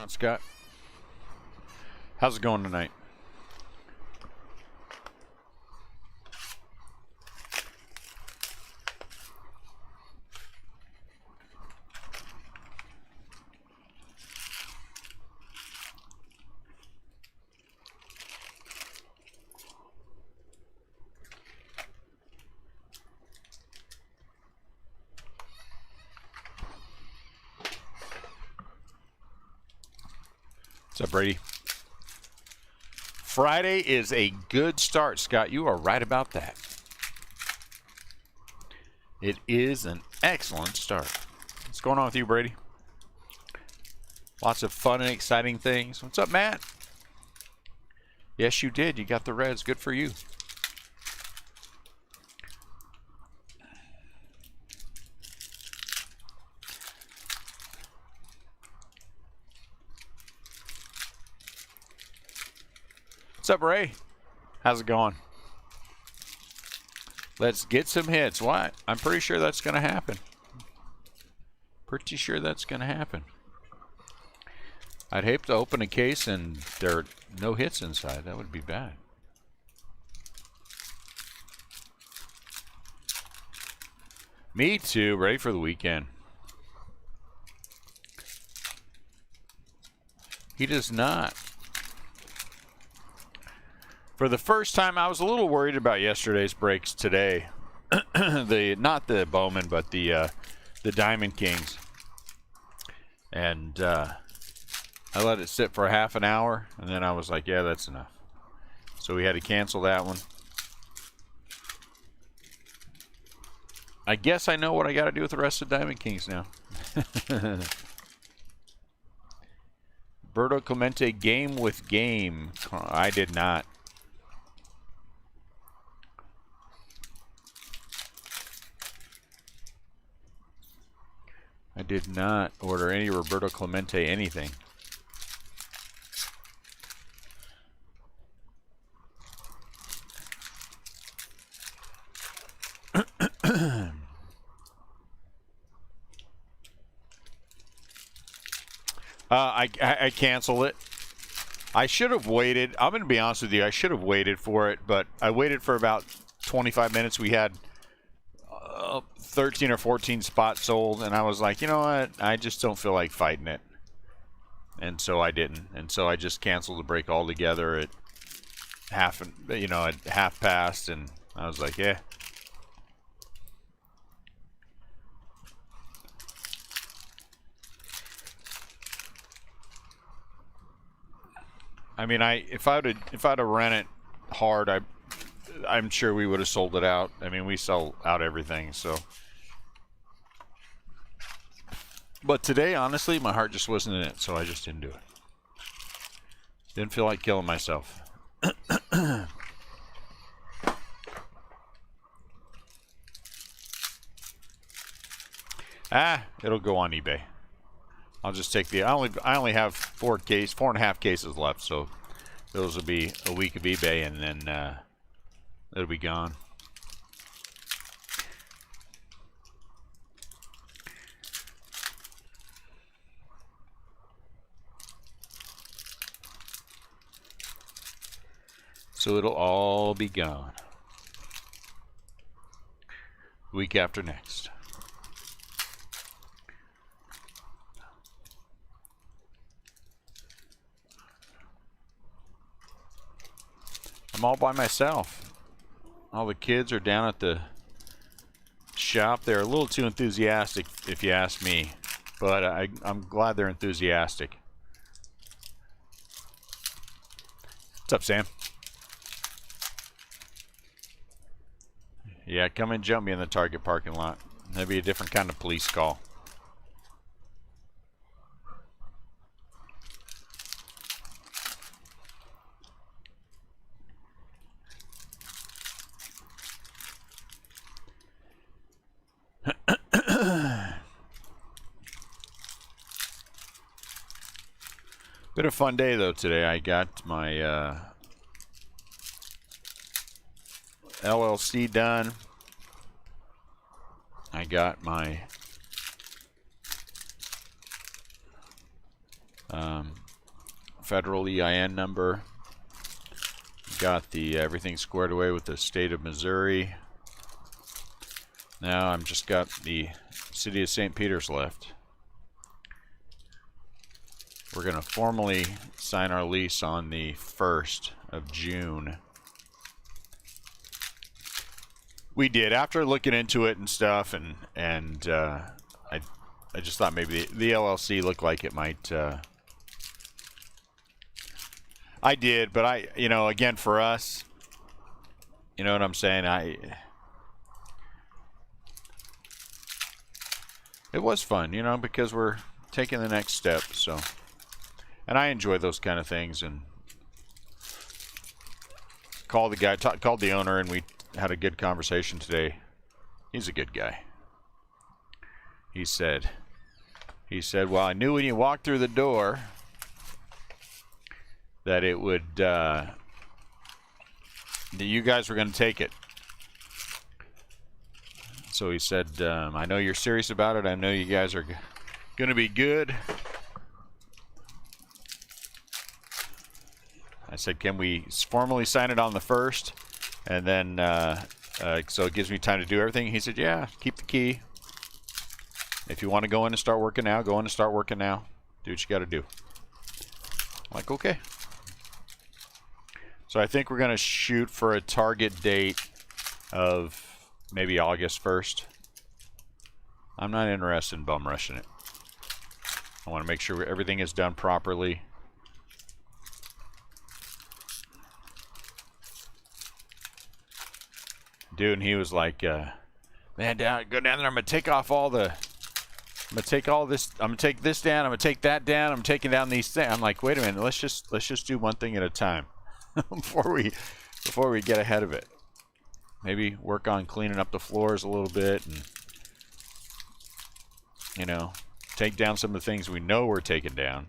on, Scott? How's it going tonight? What's up, Brady? Friday is a good start, Scott. You are right about that. It is an excellent start. What's going on with you, Brady? Lots of fun and exciting things. What's up, Matt? Yes, you did. You got the Reds. Good for you. What's up, Ray? How's it going? Let's get some hits. Why? I'm pretty sure that's going to happen. Pretty sure that's going to happen. I'd hate to open a case and there are no hits inside. That would be bad. Me too. Ready for the weekend. He does not. For the first time, I was a little worried about yesterday's breaks today. Not the Bowman, but the Diamond Kings. And I let it sit for half an hour, and then I was like, yeah, that's enough. So we had to cancel that one. I guess I know what I got to do with the rest of Diamond Kings now. Berto Clemente, game with game. I did not. I did not order any Roberto Clemente anything. I canceled it. I should have waited. I'm going to be honest with you. I should have waited for it, but I waited for about 25 minutes. We had 13 or 14 spots sold, and I was like, you know what? I just don't feel like fighting it. And so I didn't. And so I just canceled the break altogether at half past, and I was like, yeah. I mean, if I'd have ran it hard, I'm sure we would have sold it out. I mean, we sell out everything, so. But today, honestly, my heart just wasn't in it, so I just didn't do it. Didn't feel like killing myself. It'll go on eBay. I'll just take the. I only have 4.5 cases left, so those will be a week of eBay, and then it'll be gone. So it'll all be gone. Week after next. I'm all by myself. All the kids are down at the shop. They're a little too enthusiastic, if you ask me. But I'm glad they're enthusiastic. What's up, Sam? Yeah, come and jump me in the Target parking lot. That'd be a different kind of police call. Been a fun day though today. I got my LLC done. I got my federal EIN number. Got the everything squared away with the state of Missouri. Now I'm just got the city of St. Peter's left. We're going to formally sign our lease on the 1st of June. We did, after looking into it and stuff, and I just thought maybe the LLC looked like it might. I did, but again, for us, you know what I'm saying? It was fun, because we're taking the next step, so. And I enjoy those kind of things, and called the owner, and we had a good conversation today. He's a good guy. He said, well, I knew when you walked through the door that it would, that you guys were going to take it. So he said, I know you're serious about it. I know you guys are going to be good. I said, can we formally sign it on the 1st? And then, so it gives me time to do everything. He said, yeah, keep the key. If you want to go in and start working now, go in and start working now. Do what you got to do. I'm like, okay. So I think we're going to shoot for a target date of maybe August 1st. I'm not interested in bum rushing it. I want to make sure everything is done properly. Dude, and he was like, man, go down there. I'm going to take off all the... I'm going to take all this... I'm going to take this down. I'm going to take that down. I'm taking down these things. I'm like, wait a minute. Let's just do one thing at a time before we get ahead of it. Maybe work on cleaning up the floors a little bit and, take down some of the things we know we're taking down.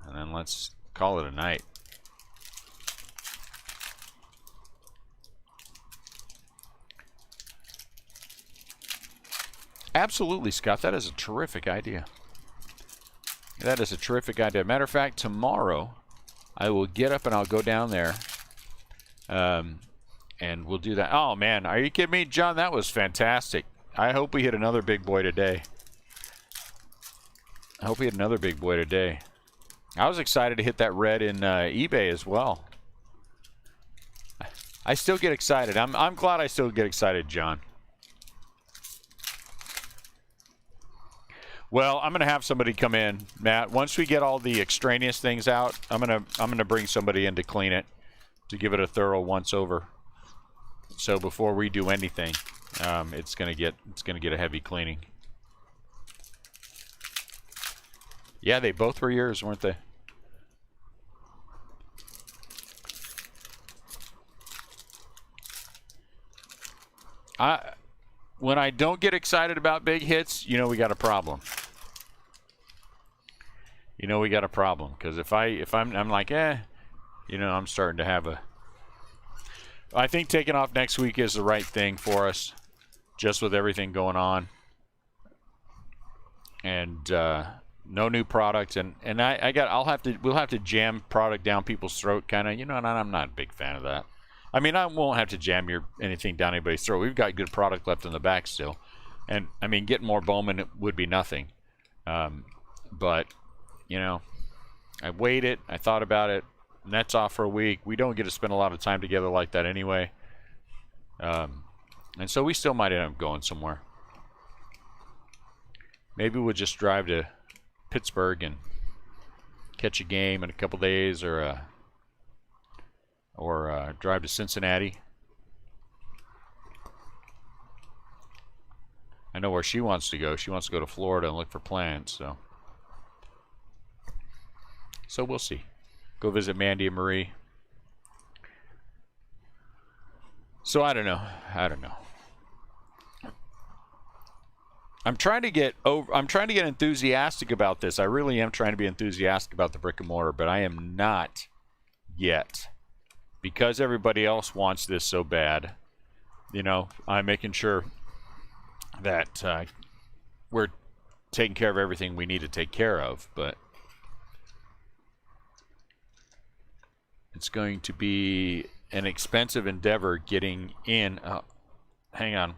And then let's call it a night. Absolutely, Scott. That is a terrific idea. That is a terrific idea. Matter of fact, tomorrow I will get up and I'll go down there. And we'll do that. Oh, man. Are you kidding me, John? That was fantastic. I hope we hit another big boy today. I was excited to hit that red in eBay as well. I still get excited. I'm glad I still get excited, John. Well, I'm gonna have somebody come in, Matt. Once we get all the extraneous things out, I'm gonna bring somebody in to clean it, to give it a thorough once over. So before we do anything, it's gonna get a heavy cleaning. Yeah, they both were yours, weren't they? When I don't get excited about big hits, we got a problem. We got a problem, because if I'm like, I'm starting to have a. I think taking off next week is the right thing for us, just with everything going on, and no new product, and we'll have to jam product down people's throat, kind of, and I'm not a big fan of that. I mean, I won't have to jam anything down anybody's throat. We've got good product left in the back still, and I mean, getting more Bowman would be nothing, but I weighed it, I thought about it. Net's off for a week. We don't get to spend a lot of time together like that anyway. And so we still might end up going somewhere. Maybe we'll just drive to Pittsburgh and catch a game in a couple days, or drive to Cincinnati. I know where she wants to go. She wants to go to Florida and look for plants, so we'll see. Go visit Mandy and Marie. So I don't know. I'm trying to get enthusiastic about this. I really am trying to be enthusiastic about the brick and mortar, but I am not yet, because everybody else wants this so bad. I'm making sure that we're taking care of everything we need to take care of, but It's going to be an expensive endeavor getting in. Hang on.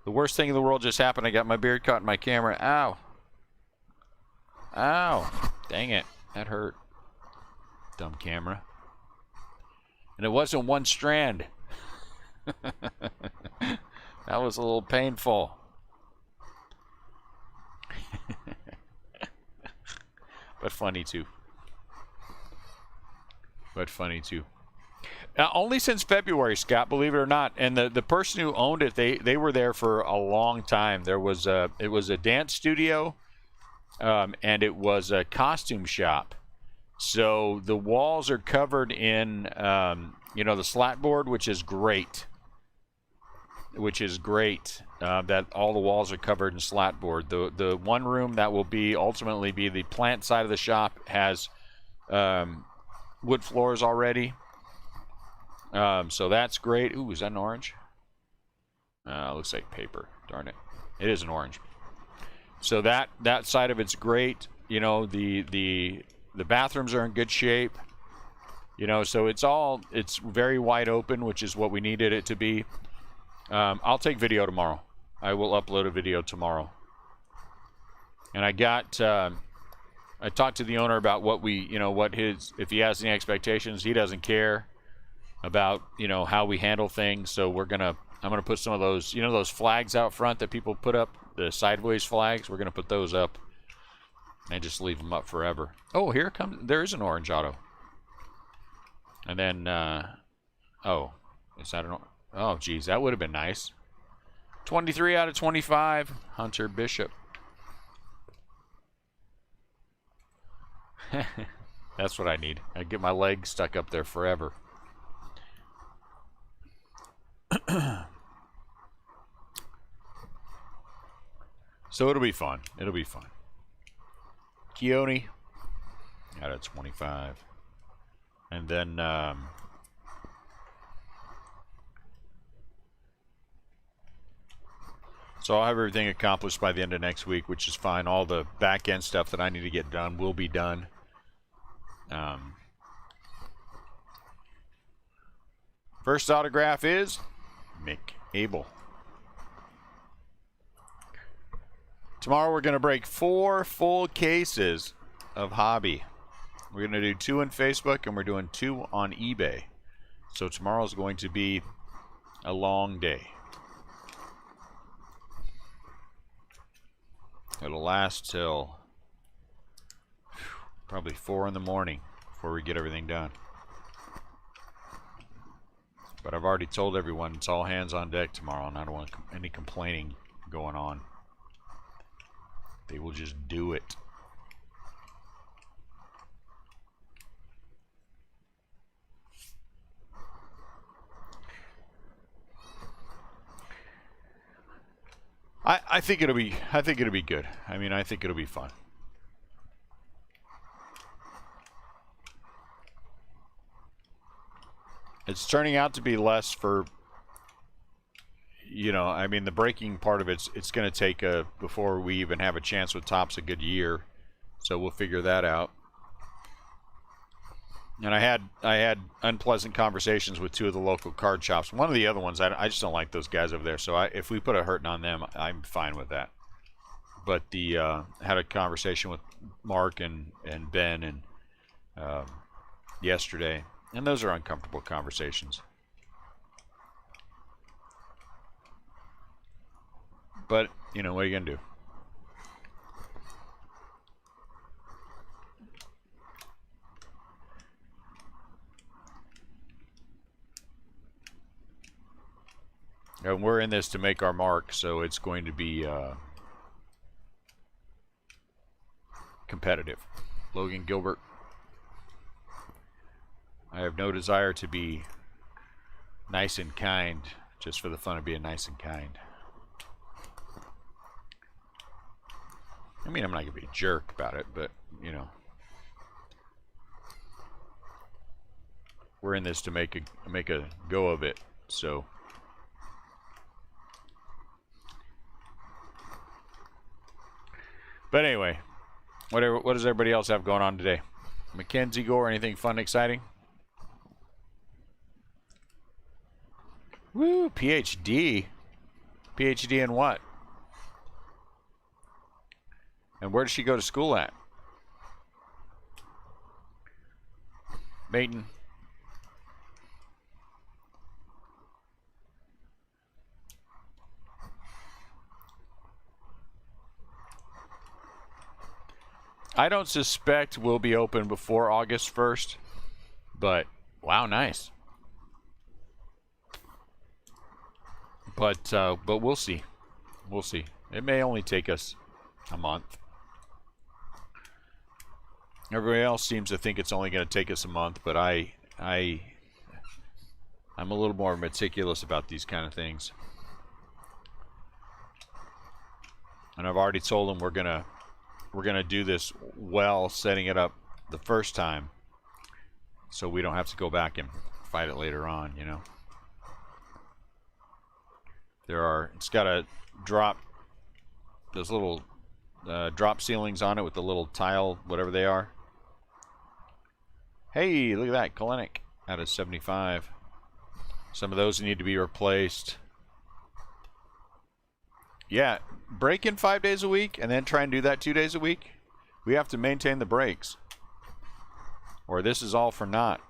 The worst thing in the world just happened. I got my beard caught in my camera. Ow. Ow. Dang it. That hurt. Dumb camera. And it wasn't one strand. That was a little painful. But funny too. Only since February, Scott, believe it or not. And the person who owned it, they were there for a long time. It was a dance studio, and it was a costume shop. So the walls are covered in, the slat board, which is great. That all the walls are covered in slat board. The one room that will ultimately be the plant side of the shop has wood floors already. So that's great. Ooh, is that an orange? Looks like paper. Darn it. It is an orange. So that side of it's great. The bathrooms are in good shape. So it's very wide open, which is what we needed it to be. I'll take video tomorrow. I will upload a video tomorrow. And I talked to the owner about if he has any expectations. He doesn't care about, how we handle things. So I'm gonna put some of those, those flags out front that people put up, the sideways flags. We're gonna put those up and just leave them up forever. Oh, there is an orange auto. And then, is that an? Oh, geez, that would have been nice. 23 out of 25, Hunter Bishop. That's what I need. I get my leg stuck up there forever. So it'll be fun. Keone out of 25. And then so I'll have everything accomplished by the end of next week, which is fine. All the back end stuff that I need to get done will be done. First autograph is Mick Abel. Tomorrow we're going to break 4 full cases of hobby. We're going to do 2 on Facebook and we're doing 2 on eBay. So tomorrow's going to be a long day. It'll last till probably 4 in the morning before we get everything done. But I've already told everyone it's all hands on deck tomorrow, and I don't want any complaining going on. They will just do it. I think it'll be good. I mean, I think it'll be fun. It's turning out to be less for, I mean, the breaking part of it's going to take before we even have a chance with Topps, a good year. So we'll figure that out. And I had unpleasant conversations with 2 of the local card shops. One of the other ones, I just don't like those guys over there. So if we put a hurting on them, I'm fine with that. But had a conversation with Mark and Ben and yesterday, and those are uncomfortable conversations. But what are you gonna do? And we're in this to make our mark, so it's going to be competitive. Logan Gilbert. I have no desire to be nice and kind just for the fun of being nice and kind. I mean, I'm not going to be a jerk about it, but, we're in this to make a go of it, so. But anyway, what does everybody else have going on today? Mackenzie Gore, anything fun, exciting? Woo, PhD. PhD in what? And where does she go to school at? Mayton. I don't suspect we'll be open before August 1st, but wow, nice. But we'll see. We'll see. It may only take us a month. Everybody else seems to think it's only going to take us a month, but I'm a little more meticulous about these kind of things. And I've already told them we're gonna do this well, setting it up the first time, so we don't have to go back and fight it later on. You know, it's got a drop, those little drop ceilings on it with the little tile, whatever they are. Hey, look at that, Kalenic out of 75. Some of those need to be replaced. Yeah, break in 5 days a week and then try and do that 2 days a week. We have to maintain the breaks, or this is all for naught.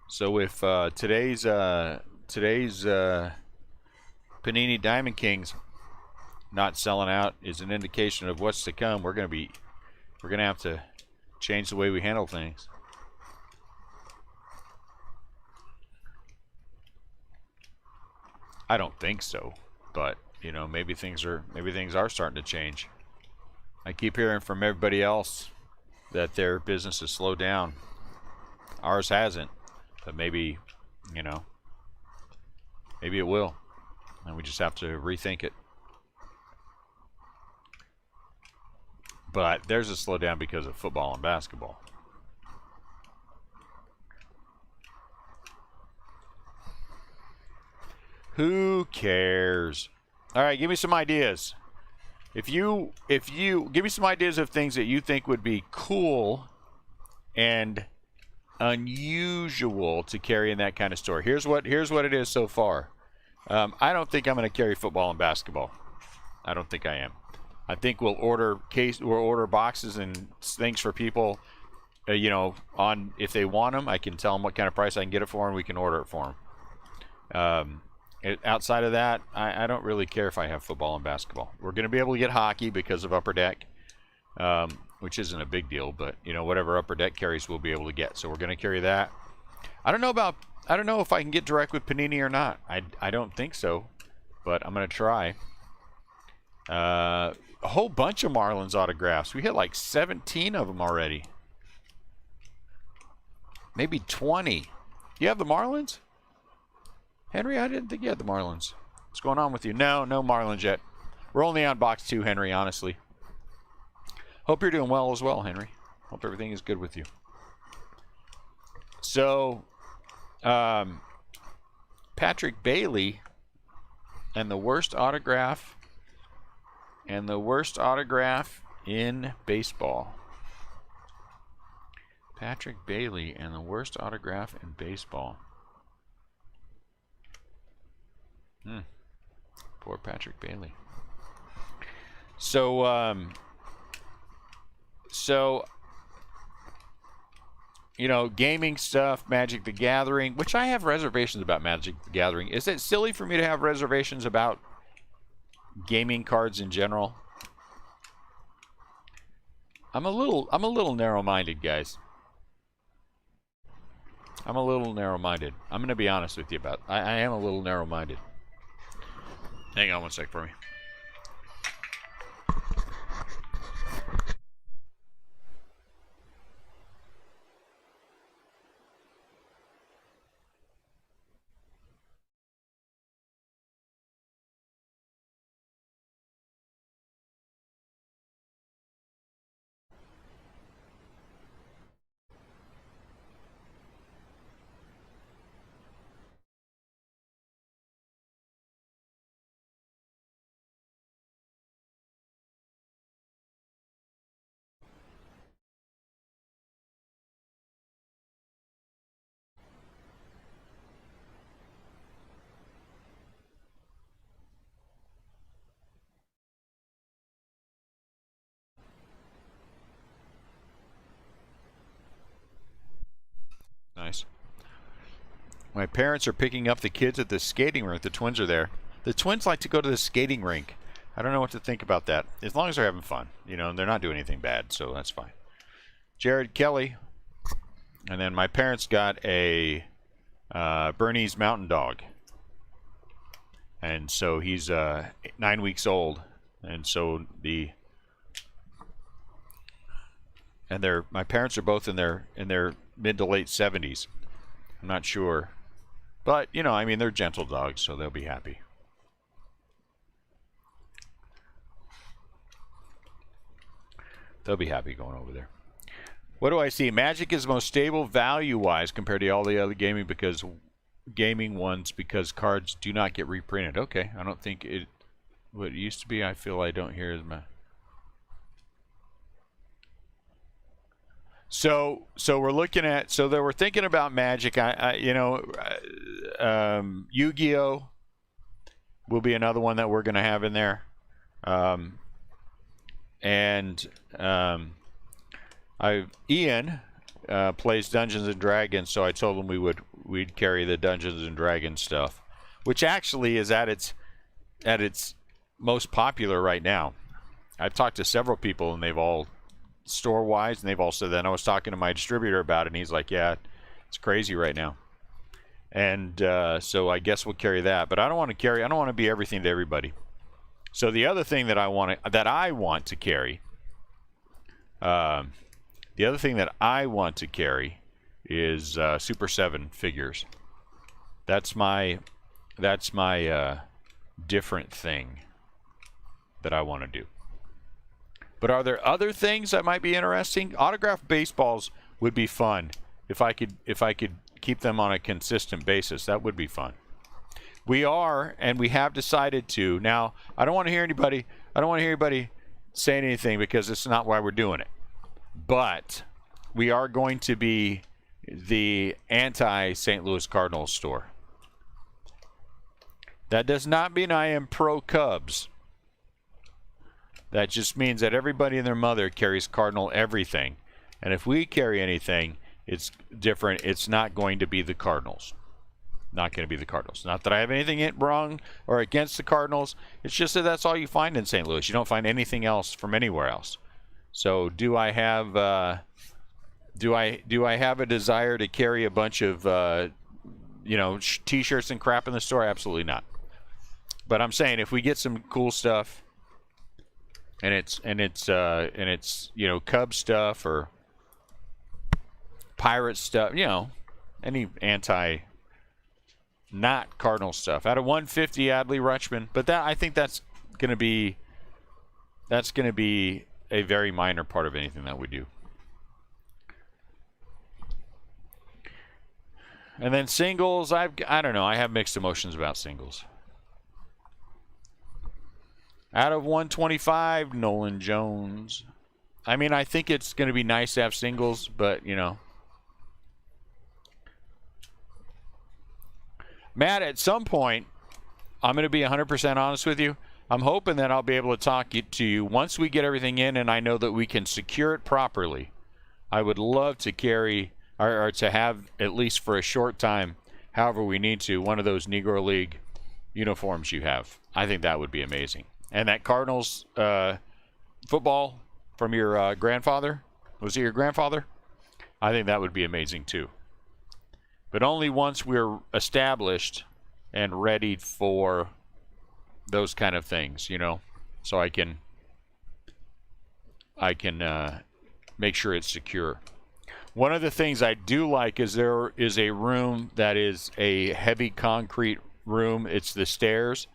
So if today's Panini Diamond Kings not selling out is an indication of what's to come, we're gonna have to change the way we handle things. I don't think so, but you know, maybe things are starting to change. I keep hearing from everybody else that their business has slowed down. Ours hasn't, but maybe, you know, maybe it will, and we just have to rethink it. But there's a slowdown because of football and basketball. Who cares? All right, give me some ideas. If you give me some ideas of things that you think would be cool and unusual to carry in that kind of store. Here's what it is so far. I don't think I'm going to carry football and basketball. I don't think I am. I think we'll order boxes and things for people. You know, on if they want them, I can tell them what kind of price I can get it for, and we can order it for them. Outside of that, I don't really care if I have football and basketball. We're going to be able to get hockey because of Upper Deck, which isn't a big deal, but you know, whatever Upper Deck carries, we'll be able to get. So we're going to carry that. I don't know if I can get direct with Panini or not. I don't think so, but I'm going to try. A whole bunch of Marlins autographs. We had like 17 of them already. Maybe 20. You have the Marlins? Henry, I didn't think you had the Marlins. What's going on with you? No Marlins yet. We're only on box 2, Henry, honestly. Hope you're doing well as well, Henry. Hope everything is good with you. So, Patrick Bailey and the worst autograph in baseball. Patrick Bailey and the worst autograph in baseball. Poor Patrick Bailey. So, you know, gaming stuff, Magic the Gathering, which I have reservations about Magic the Gathering. Is it silly for me to have reservations about gaming cards in general? I'm a little narrow-minded, guys. I'm a little narrow-minded. I'm going to be honest with you about it. I am a little narrow-minded. Hang on one sec for me. My parents are picking up the kids at the skating rink. The twins are there. The twins like to go to the skating rink. I don't know what to think about that. As long as they're having fun, you know, and they're not doing anything bad, so that's fine. Jared Kelly. And then my parents got a Bernese Mountain Dog. And so he's 9 weeks old. And so my parents are both in their mid to late 70s. I'm not sure. But, you know, I mean, they're gentle dogs, so they'll be happy. They'll be happy going over there. What do I see? Magic is most stable value-wise compared to all the other gaming ones because cards do not get reprinted. Okay, I don't think what it used to be. I feel I don't hear as much. So we're looking at. So we're thinking about Magic. Yu-Gi-Oh will be another one that we're going to have in there. Ian plays Dungeons and Dragons, so I told him we'd carry the Dungeons and Dragons stuff, which actually is at its most popular right now. I've talked to several people, and they've all store-wise, and they've all said that. And I was talking to my distributor about it, and he's like, "Yeah, it's crazy right now." And so I guess we'll carry that, but I don't want to be everything to everybody. So the other thing that I want to carry. The other thing that I want to carry is Super 7 figures. That's my different thing that I want to do. But are there other things that might be interesting? Autographed baseballs would be fun if I could keep them on a consistent basis. That would be fun. We have decided to. Now, I don't want to hear anybody saying anything because it's not why we're doing it. But we are going to be the anti-St. Louis Cardinals store. That does not mean I am pro-Cubs. That just means that everybody and their mother carries Cardinal everything. And if we carry anything, it's different. It's not going to be the Cardinals. Not going to be the Cardinals. Not that I have anything wrong or against the Cardinals. It's just that that's all you find in St. Louis. You don't find anything else from anywhere else. So do I have a desire to carry a bunch of T-shirts and crap in the store? Absolutely not. But I'm saying if we get some cool stuff, and it's Cub stuff or Pirate stuff, any not Cardinal stuff. Out of 150, Adley Rutschman, but I think that's going to be a very minor part of anything that we do. And then singles, I don't know. I have mixed emotions about singles. Out of 125, Nolan Jones. I mean, I think it's going to be nice to have singles, but, Matt, at some point, I'm going to be 100% honest with you. I'm hoping that I'll be able to talk to you once we get everything in and I know that we can secure it properly. I would love to carry or to have, at least for a short time, however we need to, one of those Negro League uniforms you have. I think that would be amazing. And that Cardinals football from your grandfather, was it your grandfather? I think that would be amazing too. But only once we're established and ready for those kind of things, so I can make sure it's secure. One of the things I do like is there is a room that is a heavy concrete room. It's the stairs.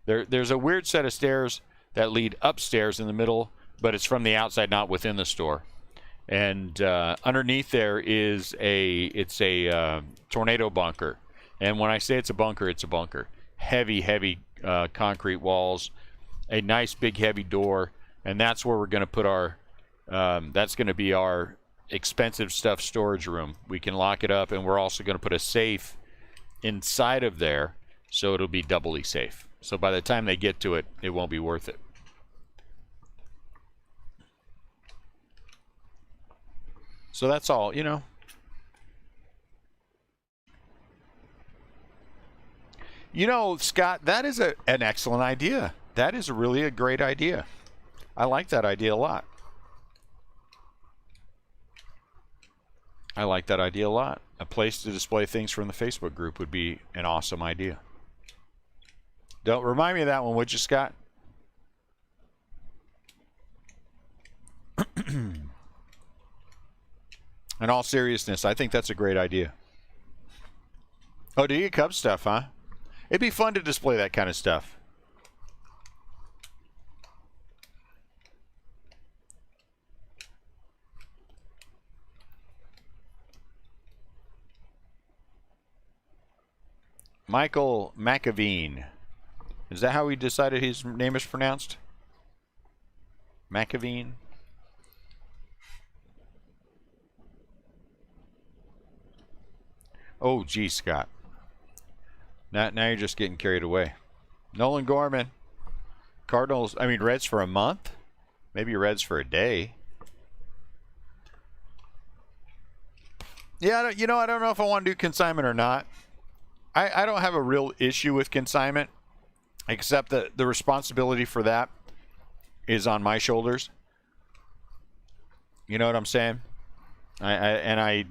There's a weird set of stairs that lead upstairs in the middle, but it's from the outside, not within the store. And underneath there is a tornado bunker. And when I say it's a bunker, it's a bunker. Heavy concrete walls, a nice big heavy door, and that's where we're going to put our that's going to be our expensive stuff storage room. We can lock it up, and we're also going to put a safe inside of there, so it'll be doubly safe. So by the time they get to it, it won't be worth it. So that's all, You know, Scott, that is an excellent idea. That is really a great idea. I like that idea a lot. I like that idea a lot. A place to display things from the Facebook group would be an awesome idea. Don't remind me of that one, would you, Scott? In all seriousness, I think that's a great idea. Oh, do you get Cubs stuff, huh? It'd be fun to display that kind of stuff. Michael McAveen. Is that how we decided his name is pronounced? McAveen? Oh, gee, Scott. Now you're just getting carried away. Nolan Gorman. Cardinals, I mean, Reds for a month? Maybe Reds for a day. Yeah, I don't know if I want to do consignment or not. I don't have a real issue with consignment, except that the responsibility for that is on my shoulders. You know what I'm saying? I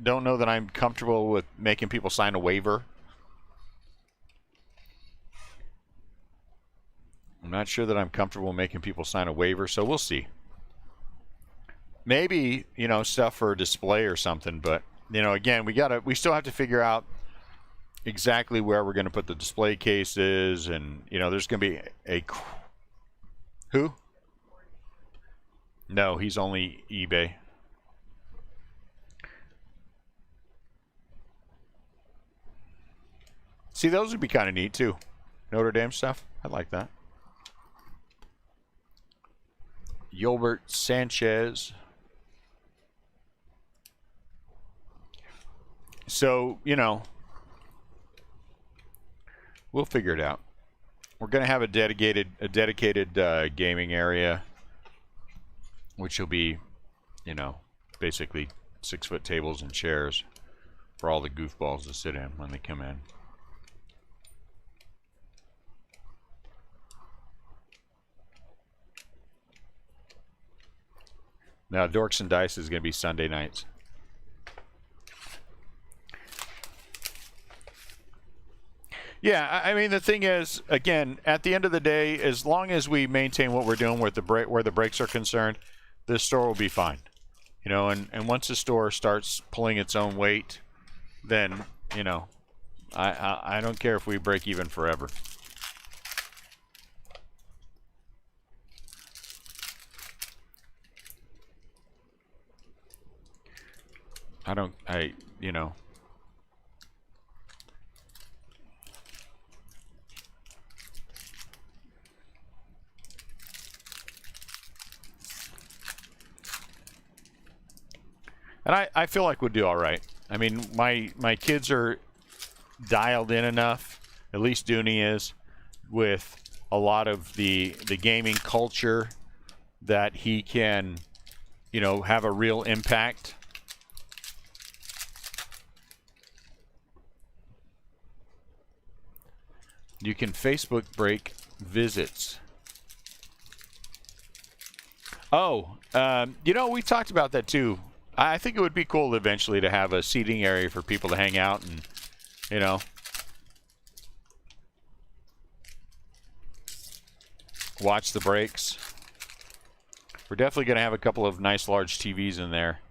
don't know that I'm comfortable with making people sign a waiver. I'm not sure that I'm comfortable making people sign a waiver, so we'll see. Maybe, stuff for display or something, but, again, we still have to figure out exactly where we're going to put the display cases, and, there's going to be a... Who? No, he's only eBay. See, those would be kind of neat, too. Notre Dame stuff. I like that. Yolbert Sanchez. So, we'll figure it out. We're going to have a dedicated gaming area, which will be, basically 6-foot tables and chairs for all the goofballs to sit in when they come in. Now, Dorks and Dice is going to be Sunday nights. Yeah, I mean, the thing is, again, at the end of the day, as long as we maintain what we're doing where the breaks are concerned, this store will be fine. And once the store starts pulling its own weight, then, I don't care if we break even forever. And I feel like we'll do all right. I mean, my kids are dialed in enough, at least Dooney is, with a lot of the gaming culture that he can, have a real impact. You can Facebook break visits. Oh, we talked about that too. I think it would be cool eventually to have a seating area for people to hang out and, watch the breaks. We're definitely going to have a couple of nice large TVs in there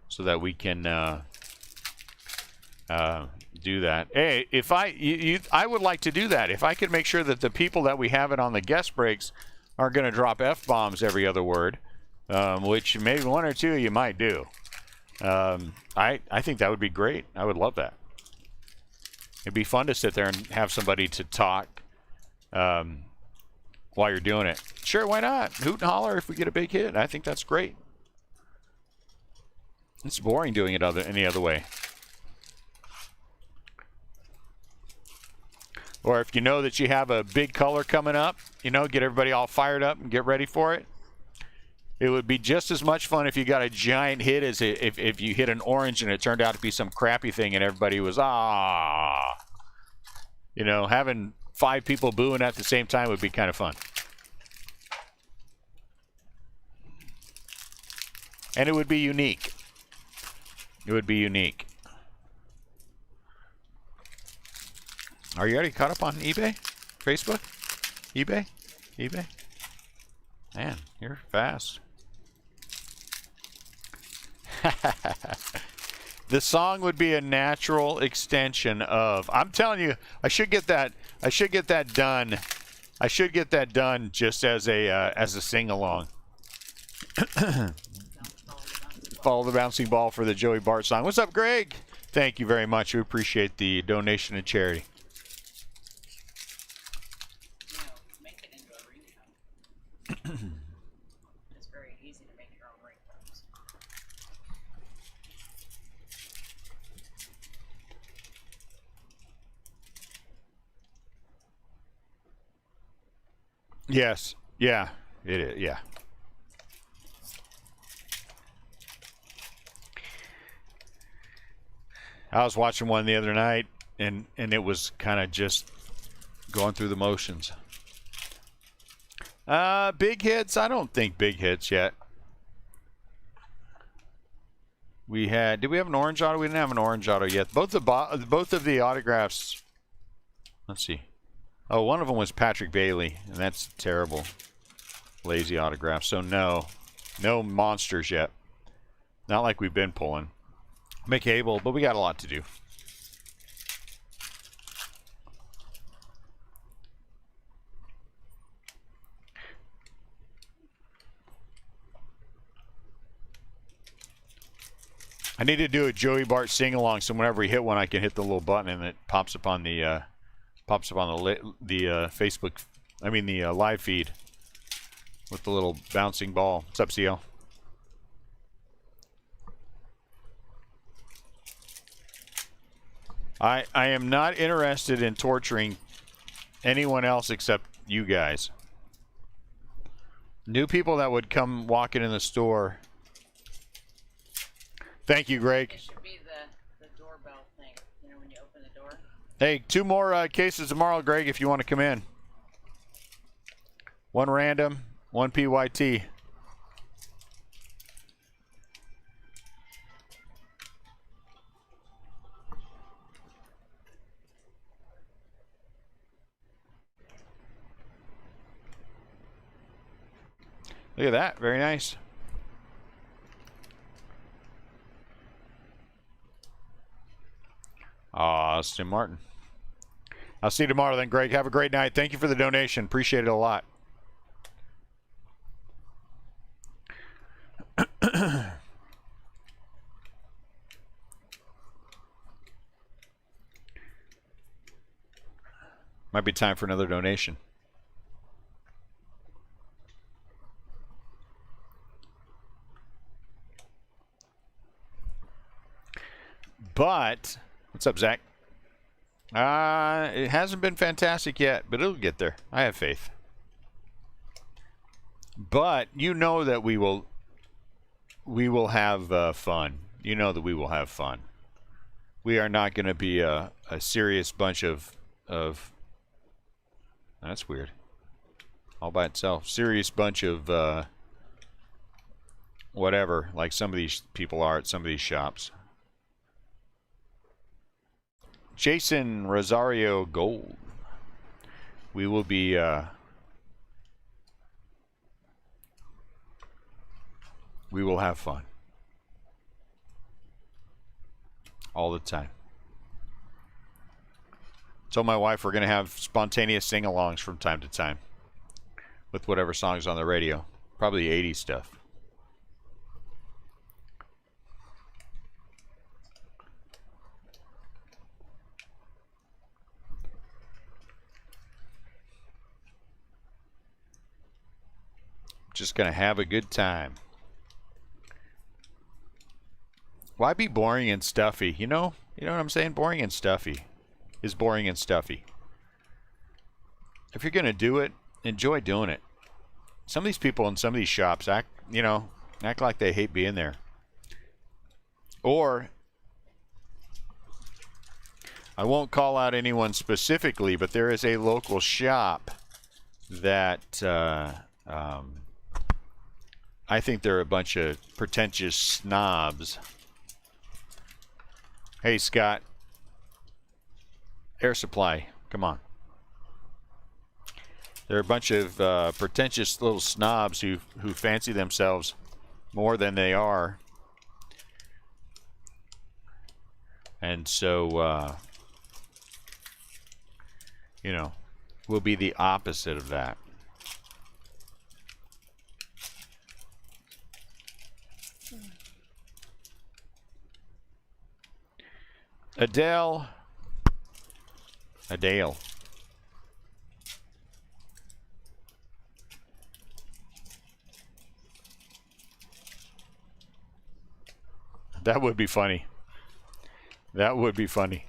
so that we can do that. Hey, if I would like to do that. If I could make sure that the people that we have it on the guest breaks aren't going to drop F-bombs every other word, which maybe one or two you might do. I think that would be great. I would love that. It'd be fun to sit there and have somebody to talk while you're doing it. Sure, why not? Hoot and holler if we get a big hit. I think that's great. It's boring doing it any other way. Or if you know that you have a big color coming up, get everybody all fired up and get ready for it. It would be just as much fun if you got a giant hit as if you hit an orange and it turned out to be some crappy thing and everybody was, You know, having 5 people booing at the same time would be kind of fun. And it would be unique. It would be unique. Are you already caught up on eBay? Facebook? eBay? eBay? Man, you're fast. The song would be a natural extension of. I'm telling you, I should get that. I should get that done. I should get that done just as a sing along. Follow the bouncing ball for the Joey Bart song. What's up, Greg? Thank you very much. We appreciate the donation and charity. Make it into a ringtone. It's very easy to make your own ringtones. Yes. Yeah. It is. Yeah. I was watching one the other night, and it was kind of just going through the motions. Big hits? I don't think big hits yet. We had. Did we have an orange auto? We didn't have an orange auto yet. Both of the autographs. Let's see. Oh, one of them was Patrick Bailey, and that's terrible. Lazy autograph. So no monsters yet. Not like we've been pulling. McCable, but we got a lot to do. I need to do a Joey Bart sing along, so whenever we hit one, I can hit the little button and it pops up on the Facebook. I mean the live feed with the little bouncing ball. What's up, CL? I am not interested in torturing anyone else except you guys. New people that would come walking in the store. Thank you, Greg. It should be the doorbell thing, you know, when you open the door. Hey, 2 more cases tomorrow, Greg, if you want to come in. 1 random, 1 PYT. Look at that. Very nice. Austin Martin. I'll see you tomorrow then, Greg. Have a great night. Thank you for the donation. Appreciate it a lot. Might be time for another donation. But, what's up, Zach? It hasn't been fantastic yet, but it'll get there. I have faith. But you know that we will have fun. You know that we will have fun. We are not going to be a serious bunch of. That's weird. All by itself. Serious bunch of whatever, like some of these people are at some of these shops. Jason Rosario Gold. We will be we will have fun all the time. Told my wife we're going to have spontaneous sing-alongs from time to time with whatever songs on the radio. Probably 80s stuff. Just going to have a good time. Why be boring and stuffy? You know what I'm saying? Boring and stuffy is boring and stuffy. If you're going to do it, enjoy doing it. Some of these people in some of these shops act like they hate being there. Or I won't call out anyone specifically, but there is a local shop that I think they're a bunch of pretentious snobs. Hey, Scott. Air Supply, come on. They're a bunch of pretentious little snobs who fancy themselves more than they are. And so, you know, we'll be the opposite of that. Adele. That would be funny. That would be funny.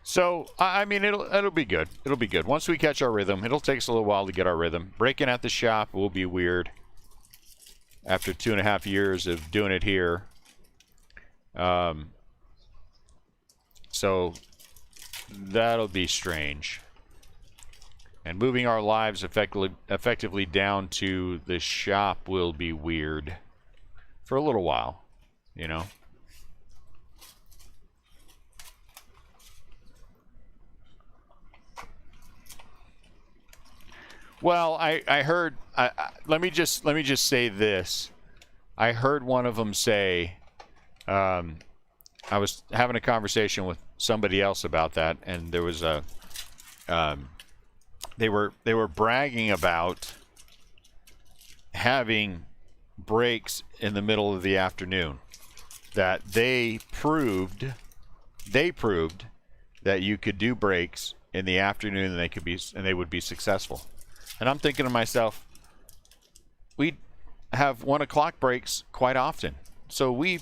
So, I mean, it'll be good. It'll be good. Once we catch our rhythm, it'll take us a little while to get our rhythm. Breaking at the shop will be weird after 2.5 years of doing it here. So, that'll be strange. And moving our lives effectively down to the shop will be weird for a little while, you know? Well, I heard. Let me just say this. I heard one of them say. I was having a conversation with somebody else about that, and there was a. They were bragging about having breaks in the middle of the afternoon. That they proved that you could do breaks in the afternoon, and they would be successful. And I'm thinking to myself, we have 1 o'clock breaks quite often. So we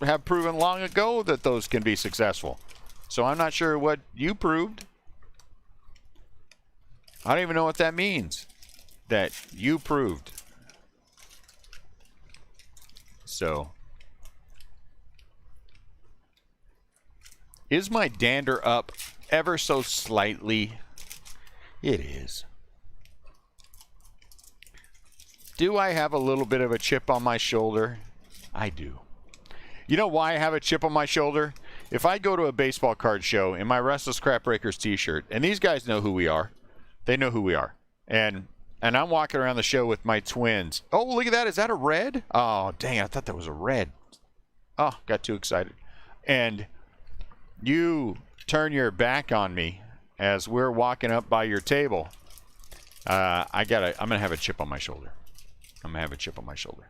have proven long ago that those can be successful. So I'm not sure what you proved. I don't even know what that means. That you proved. So. Is my dander up ever so slightly? It is. Do I have a little bit of a chip on my shoulder? I do. You know why I have a chip on my shoulder? If I go to a baseball card show in my Restless Crap Breakers t-shirt, and these guys know who we are. They know who we are. And I'm walking around the show with my twins. Oh, look at that. Is that a red? Oh, dang, I thought that was a red. Oh, got too excited. And you turn your back on me as we're walking up by your table. I'm going to have a chip on my shoulder. I'm going to have a chip on my shoulder.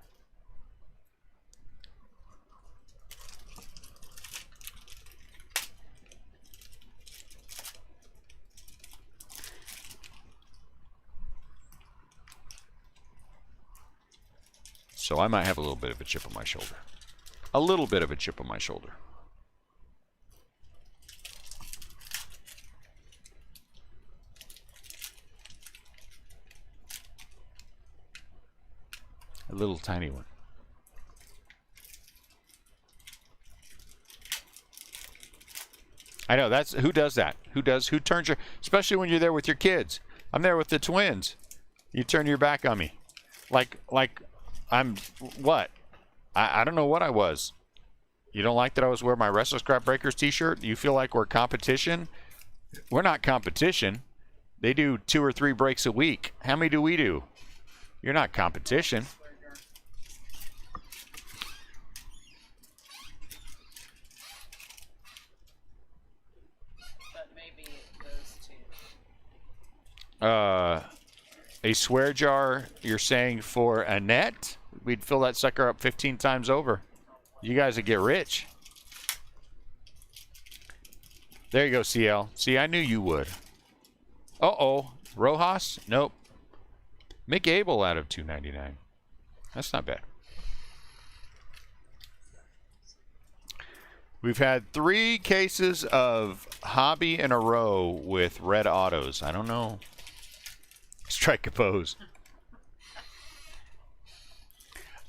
So I might have a little bit of a chip on my shoulder. A little bit of a chip on my shoulder. A little tiny one. I know, that's who does that? Who turns your, especially when you're there with your kids. I'm there with the twins. You turn your back on me. Like I'm what? I don't know what I was. You don't like that I was wearing my Restless Crap Breakers t-shirt? You feel like we're competition? We're not competition. They do 2 or 3 breaks a week. How many do we do? You're not competition. A swear jar, you're saying for a net? We'd fill that sucker up 15 times over. You guys would get rich. There you go, CL. See, I knew you would. Uh-oh. Rojas? Nope. Mick Abel out of 299. That's not bad. We've had 3 cases of hobby in a row with red autos. I don't know. Strike a pose.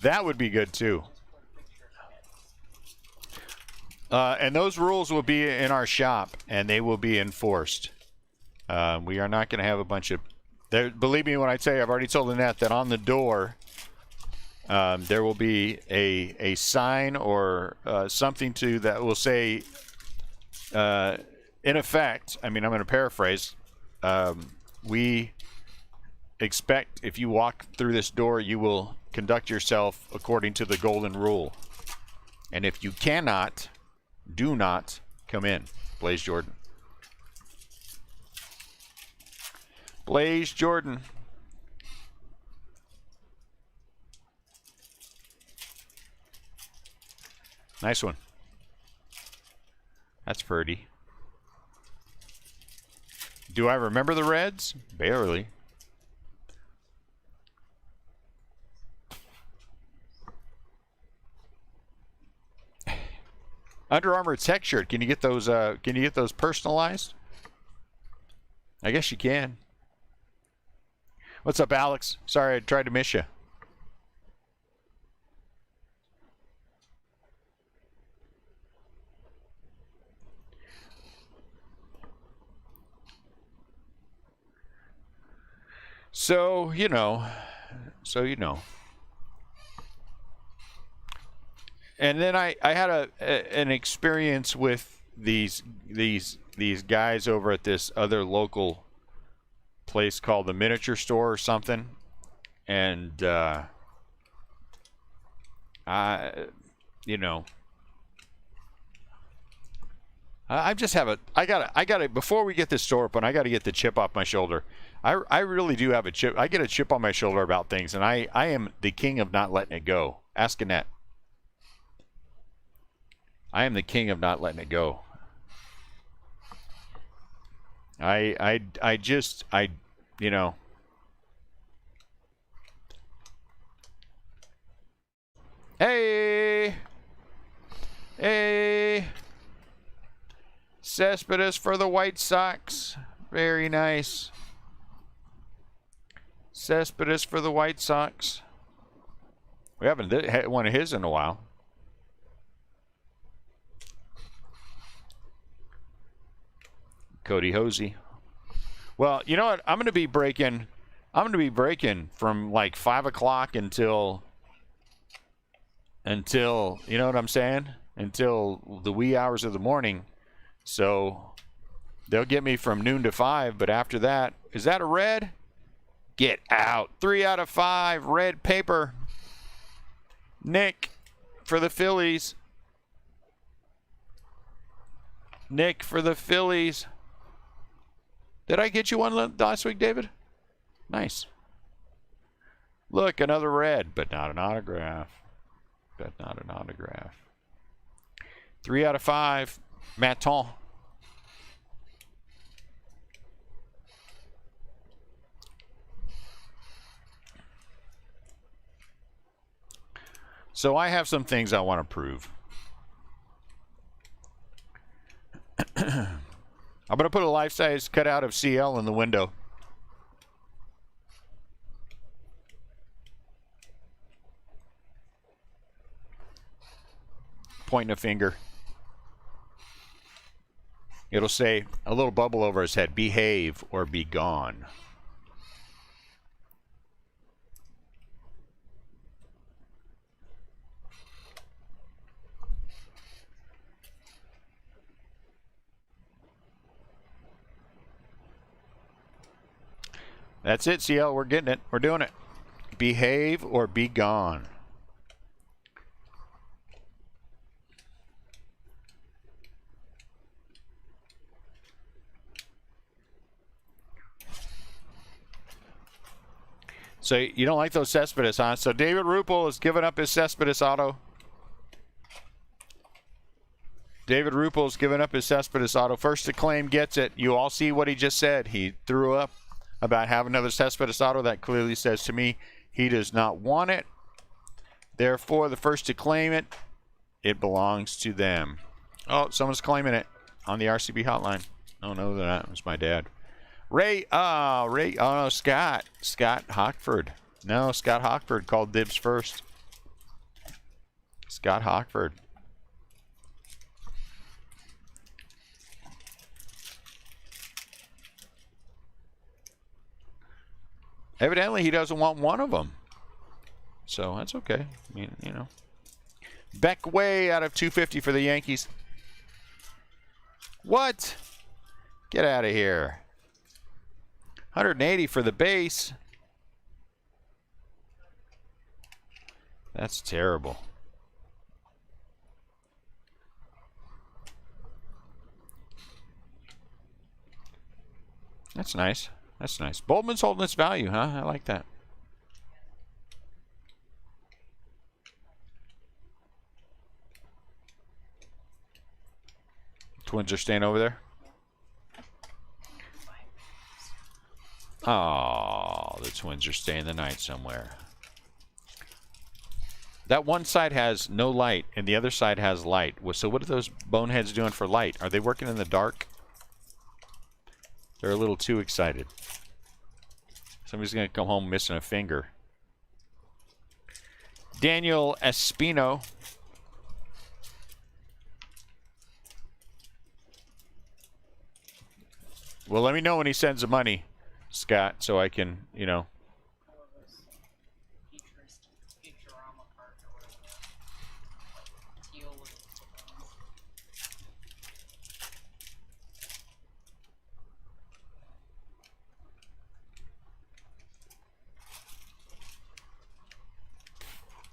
That would be good too. And those rules will be in our shop, and they will be enforced. We are not going to have a bunch of... believe me when I say, I've already told Annette that on the door, there will be a sign or something that will say, in effect, I mean, I'm going to paraphrase, we expect if you walk through this door, you will conduct yourself according to the golden rule. And if you cannot, do not come in. Blaze Jordan. Blaze Jordan. Nice one. That's pretty. Do I remember the Reds? Barely. Under Armour tech shirt. Can you get those? Can you get those personalized? I guess you can. What's up, Alex? Sorry, I tried to miss you. So you know. And then I had an experience with these guys over at this other local place called the Miniature Store or something, and I just have I gotta before we get this store open, I gotta get the chip off my shoulder. I really do have a chip. I get a chip on my shoulder about things, and I am the king of not letting it go. Ask Annette. I am the king of not letting it go. You know. Hey! Cespedes for the White Sox. Very nice. Cespedes for the White Sox. We haven't had one of his in a while. Cody Hosey. Well, you know what? I'm going to be breaking from like 5 o'clock until you know what I'm saying? Until the wee hours of the morning. So they'll get me from noon to 5, but after that, is that a red? Get out. 3 out of 5 red paper. Nick for the Phillies. Nick for the Phillies. Did I get you one last week, David? Nice. Look, another red, but not an autograph. 3 out of 5. Maton. So I have some things I want to prove. I'm going to put a life-size cutout of CL in the window. Pointing a finger. It'll say, a little bubble over his head, behave or be gone. That's it, CL. We're getting it. We're doing it. Behave or be gone. So you don't like those Cespedes, huh? So David Rupel has given up his Cespedes auto. David Rupel's given up his Cespedes auto. First to claim gets it. You all see what he just said. He threw up about having another Cespedes auto. That clearly says to me he does not want it. Therefore, the first to claim it, it belongs to them. Oh, someone's claiming it on the RCB hotline. Oh, no, that was my dad. Ray, oh no, Scott Hockford. No, Scott Hockford called dibs first. Scott Hockford. Evidently, he doesn't want one of them. So that's okay. I mean, you know. Beck Way out of 250 for the Yankees. What? Get out of here. 180 for the base. That's terrible. That's nice. That's nice. Bowman's holding its value, huh? I like that. Twins are staying over there? Oh, the Twins are staying the night somewhere. That one side has no light, and the other side has light. So what are those boneheads doing for light? Are they working in the dark? They're a little too excited. Somebody's going to come home missing a finger. Daniel Espino. Well, let me know when he sends the money, Scott, so I can, you know.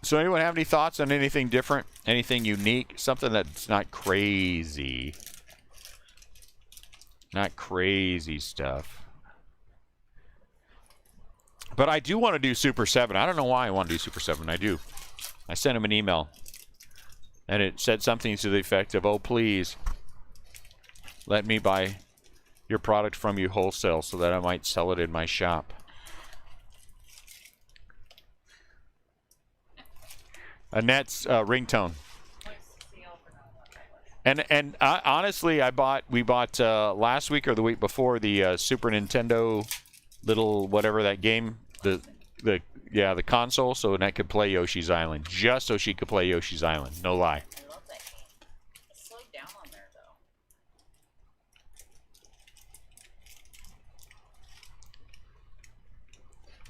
So anyone have any thoughts on anything different? Anything unique? Something that's not crazy. Not crazy stuff. But I do want to do Super 7. I don't know why I want to do Super 7. I do. I sent him an email. And it said something to the effect of, oh, please, let me buy your product from you wholesale so that I might sell it in my shop. Annette's ringtone. And honestly, we bought last week or the week before the Super Nintendo little whatever that game, the console, so Annette could play Yoshi's Island, just so she could play Yoshi's Island. No lie. I love that game. It slowed down on there though.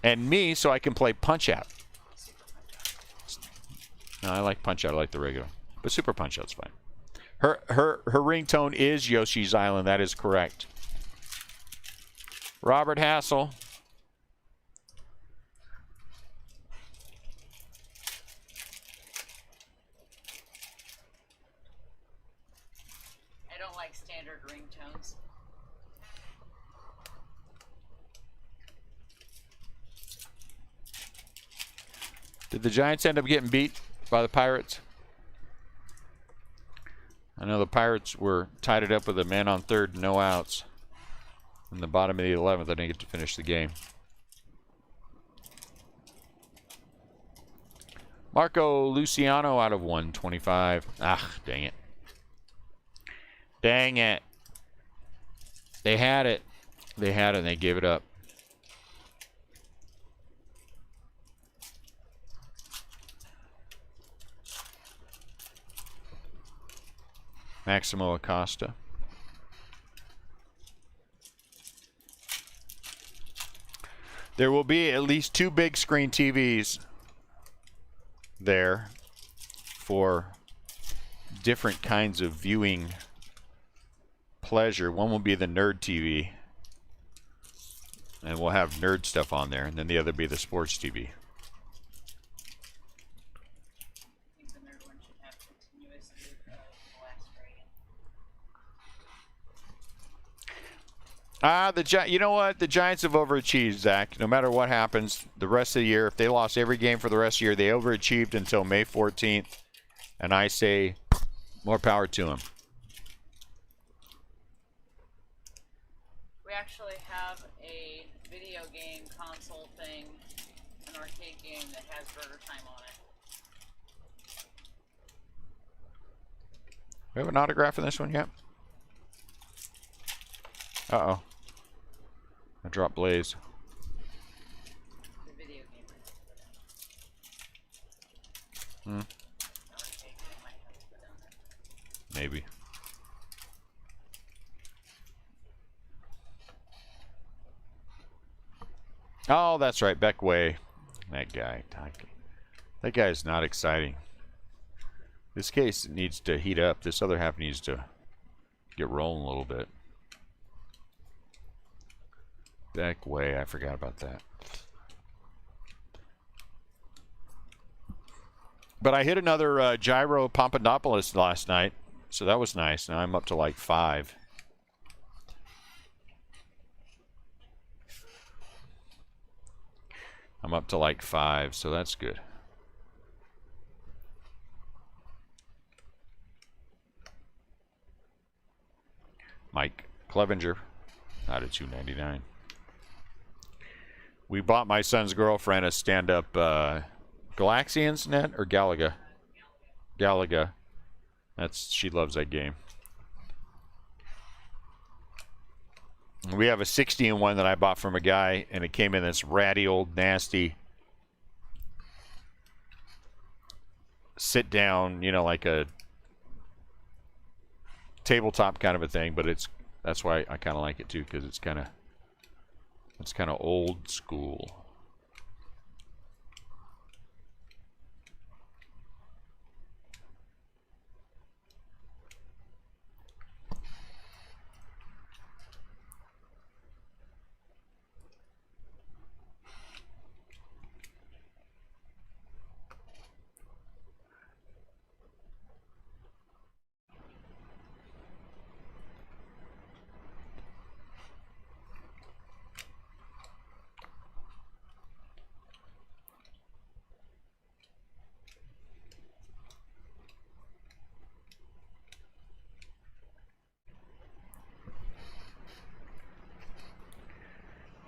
And me, so I can play Punch Out. No, I like Punch Out. I like the regular, but Super Punch Out's fine. Her ringtone is Yoshi's Island. That is correct. Robert Hassel. I don't like standard ringtones. Did the Giants end up getting beat by the Pirates? I know the Pirates were tied it up with a man on third, no outs. In the bottom of the 11th, I didn't get to finish the game. Marco Luciano out of 125. Ah, dang it. Dang it. They had it. They had it and they gave it up. Maximo Acosta. There will be at least 2 big screen TVs there for different kinds of viewing pleasure. One will be the nerd TV, and we'll have nerd stuff on there, and then the other be the sports TV. You know what? The Giants have overachieved, Zach. No matter what happens the rest of the year, if they lost every game for the rest of the year, they overachieved until May 14th. And I say more power to them. We actually have a video game console thing, an arcade game that has Burger Time on it. We have an autograph in this one yet? Uh-oh. I dropped Blaze. The video game might have to put Hmm. Arcade game might have to put down there. Maybe. Oh, that's right. Beckway. That guy. That guy is not exciting. This case needs to heat up. This other half needs to get rolling a little bit. Beckway. I forgot about that. But I hit another Gyro Papadopoulos last night, so that was nice. Now I'm up to like 5. I'm up to like 5, so that's good. Mike Clevenger, out of $2.99. We bought my son's girlfriend a stand-up Galaxians net or Galaga? Galaga. She loves that game. We have a 60-in-1 that I bought from a guy, and it came in this ratty old nasty sit down, you know, like a tabletop kind of a thing, but that's why I kind of like it too, because it's kind of old school.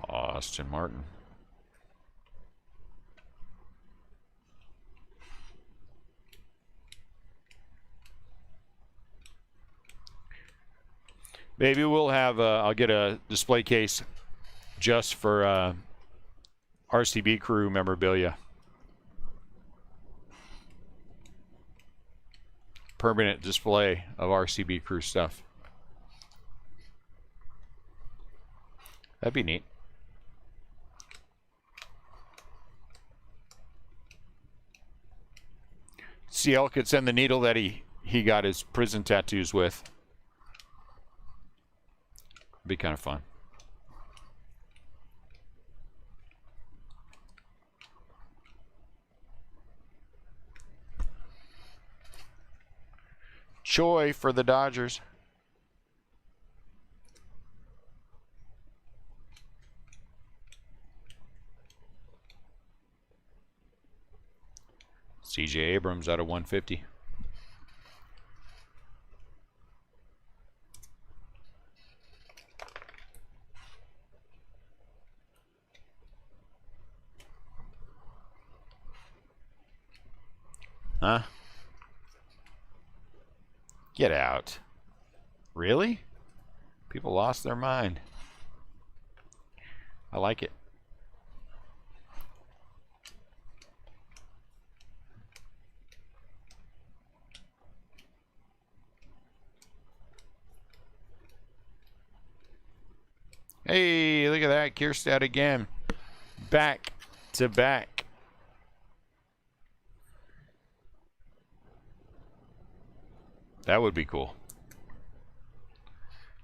Austin Martin. Maybe we'll have, I'll get a display case just for RCB crew memorabilia. Permanent display of RCB crew stuff. That'd be neat. CL could send the needle that he got his prison tattoos with. Be kind of fun. Choi for the Dodgers. CJ Abrams out of 150. Huh? Get out. Really? People lost their mind. I like it. Hey, look at that. Kierstad again. Back to back. That would be cool.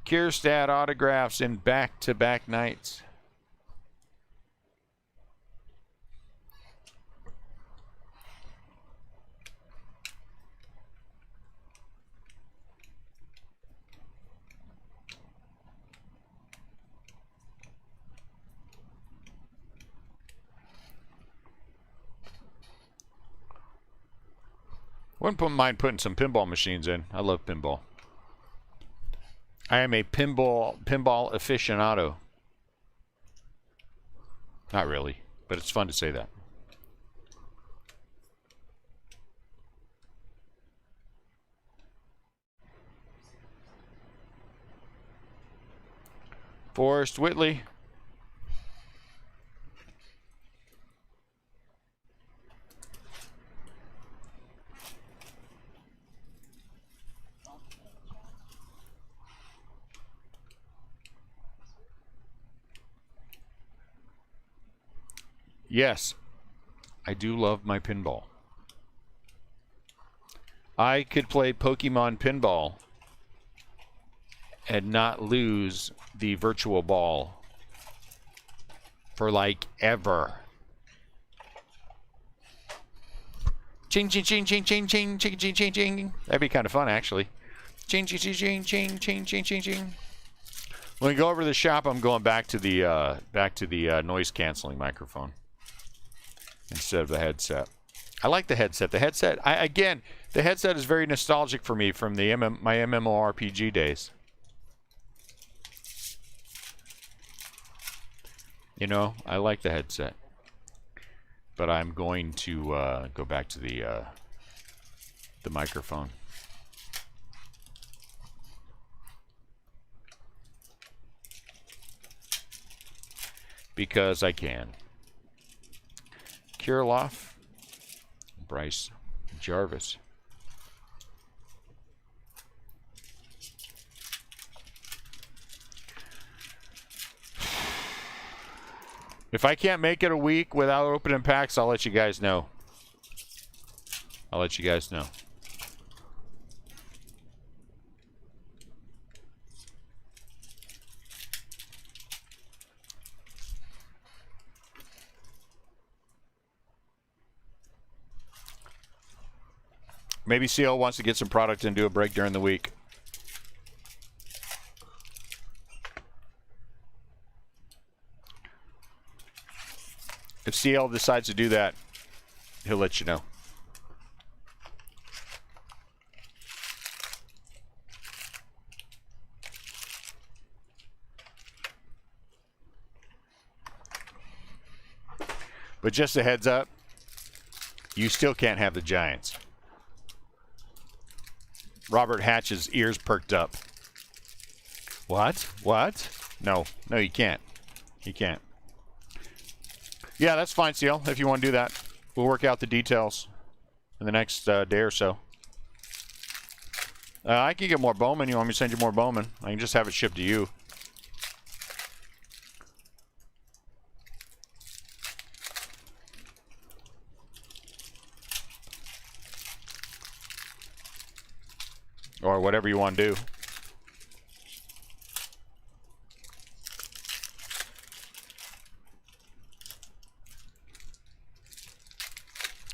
Kierstad autographs in back-to-back nights. Wouldn't mind putting some pinball machines in. I love pinball. I am a pinball aficionado. Not really, but it's fun to say that. Forrest Whitley. Yes, I do love my pinball. I could play Pokemon pinball and not lose the virtual ball for like ever. Ching ching ching ching ching ching ching ching ching ching. That'd be kind of fun actually. Ching ching ching ching ching ching ching ching ching. When we go over to the shop, I'm going back to the noise canceling microphone instead of the headset. I like the headset. The headset, the headset is very nostalgic for me from the my MMORPG days. You know, I like the headset, but I'm going to go back to the microphone. Because I can. Kirilov, Bryce Jarvis. If I can't make it a week without opening packs, I'll let you guys know. I'll let you guys know. Maybe CL wants to get some product and do a break during the week. If CL decides to do that, he'll let you know. But just a heads up, you still can't have the Giants. Robert Hatch's ears perked up. What? What? No, you can't. You can't. Yeah, that's fine, CL, if you want to do that. We'll work out the details in the next day or so. I can get more Bowman. You want me to send you more Bowman? I can just have it shipped to you. Or whatever you want to do.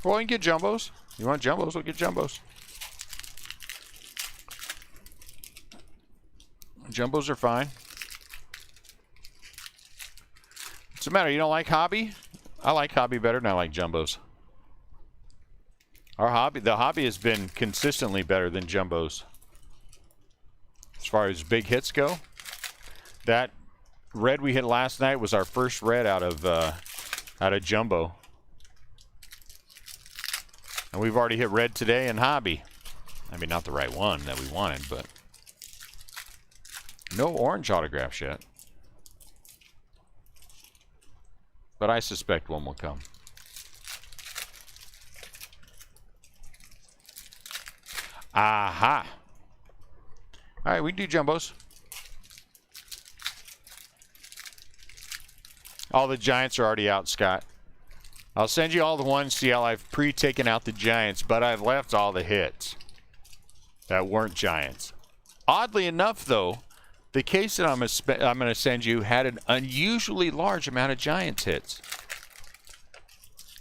Well, you can get jumbos. You want jumbos? We'll get jumbos. Jumbos are fine. What's the matter? You don't like Hobby? I like Hobby better than I like jumbos. The Hobby has been consistently better than jumbos. As far as big hits go, that red we hit last night was our first red out of jumbo, and we've already hit red today in Hobby. I mean, not the right one that we wanted, but no orange autographs yet. But I suspect one will come. Aha! All right, we can do jumbos. All the Giants are already out, Scott. I'll send you all the ones, CL. I've pre-taken out the Giants, but I've left all the hits that weren't Giants. Oddly enough, though, the case that I'm going to send you had an unusually large amount of Giants hits.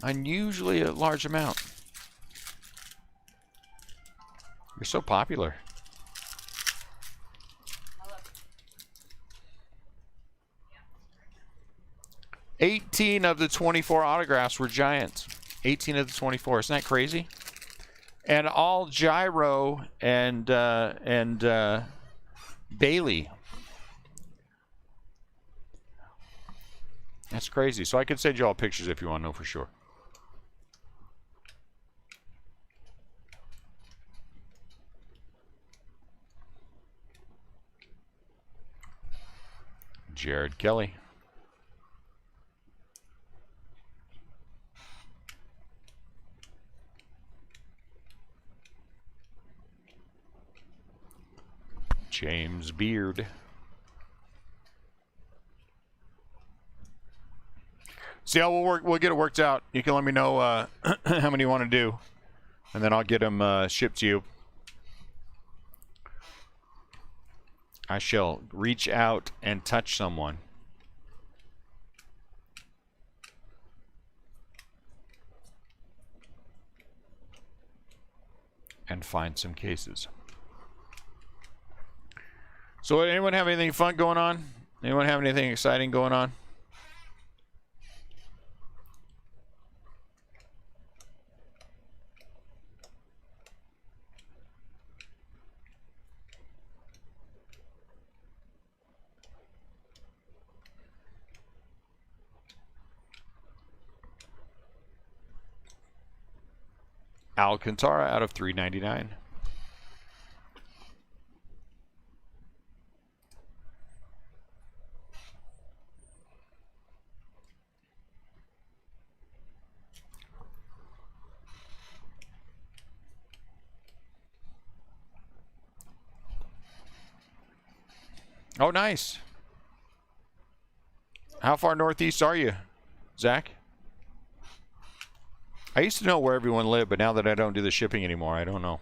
Unusually a large amount. You're so popular. 18 of the 24 autographs were Giants. 18 of the 24. Isn't that crazy? And all Gyro and Bailey. That's crazy. So I can send you all pictures if you want to know for sure. Jared Kelly. James Beard. See how we'll get it worked out. You can let me know how many you want to do, and then I'll get them shipped to you. I shall reach out and touch someone. And find some cases. So anyone have anything fun going on? Anyone have anything exciting going on? Alcantara out of 399. Oh, nice. How far northeast are you, Zach? I used to know where everyone lived, but now that I don't do the shipping anymore, I don't know.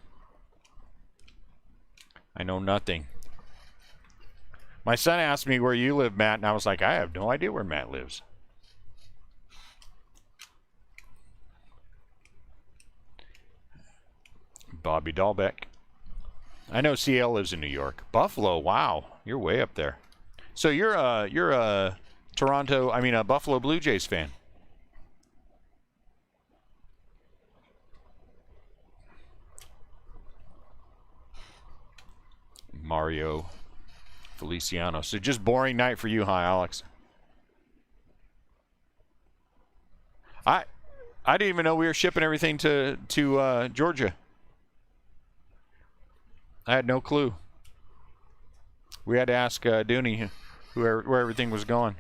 I know nothing. My son asked me where you live, Matt, and I was like, I have no idea where Matt lives. Bobby Dahlbeck. I know CL lives in New York. Buffalo, wow. You're way up there. So you're a Toronto, I mean a Buffalo Blue Jays fan. Mario Feliciano. So just boring night for you, huh, Alex? I didn't even know we were shipping everything to Georgia. I had no clue. We had to ask Dooney where everything was going.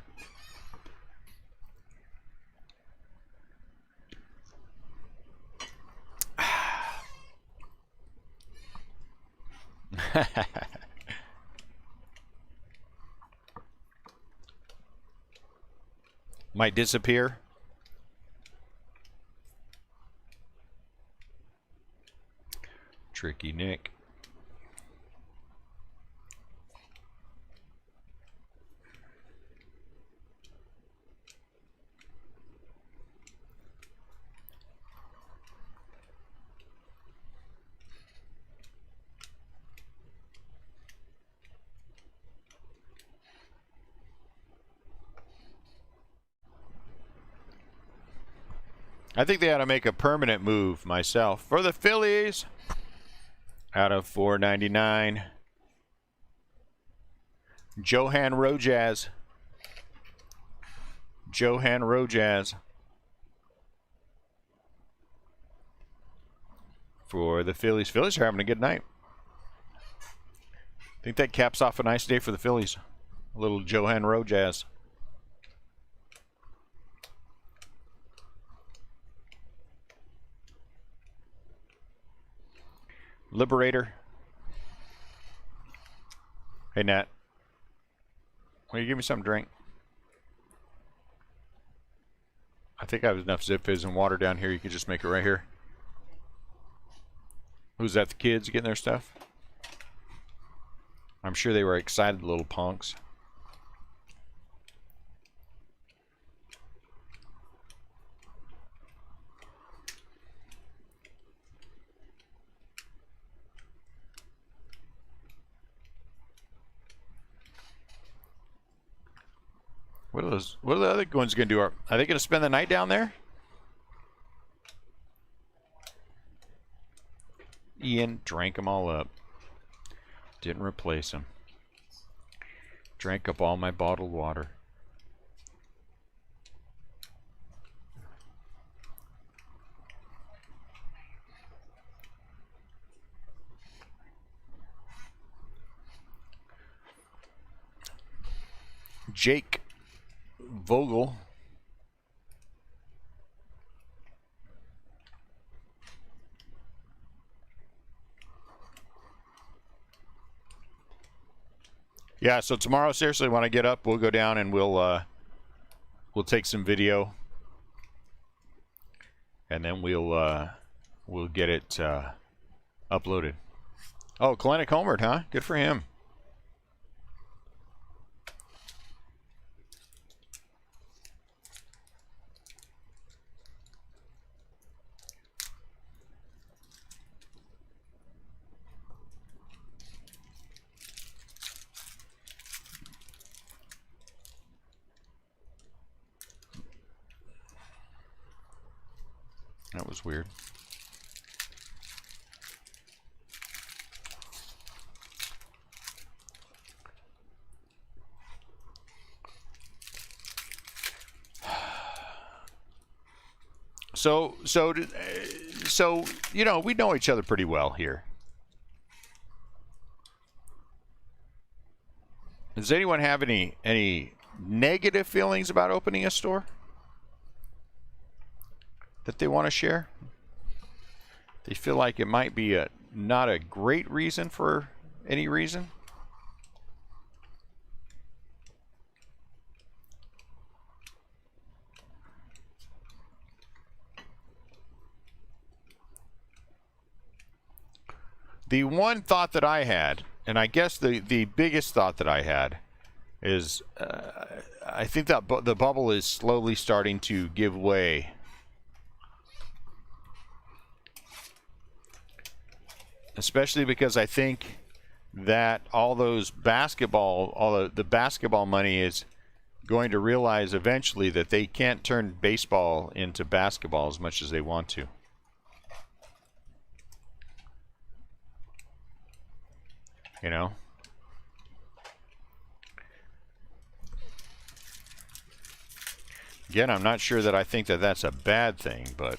Might disappear. Tricky Nick. I think they ought to make a permanent move myself. For the Phillies, out of 499, Johan Rojaz. Johan Rojaz. For the Phillies. Phillies are having a good night. I think that caps off a nice day for the Phillies. A little Johan Rojaz. Liberator. Hey, Nat. Will you give me some drink? I think I have enough Zip Fizz and water down here. You could just make it right here. Who's that? The kids getting their stuff? I'm sure they were excited, little punks. What are the other ones going to do? Are they going to spend the night down there? Ian drank them all up. Didn't replace them. Drank up all my bottled water. Jake Vogel. Yeah, so tomorrow, seriously, when I get up, we'll go down and we'll take some video, and then we'll get it uploaded. Oh, Kalenic homered, huh? Good for him. That was weird. So you know, we know each other pretty well here. Does anyone have any negative feelings about opening a store that they want to share? They feel like it might be not a great reason for any reason? The one thought that I had, and I guess the biggest thought that I had, is I think that the bubble is slowly starting to give way. Especially because I think that all those basketball, the basketball money is going to realize eventually that they can't turn baseball into basketball as much as they want to. You know? Again, I'm not sure that I think that that's a bad thing, but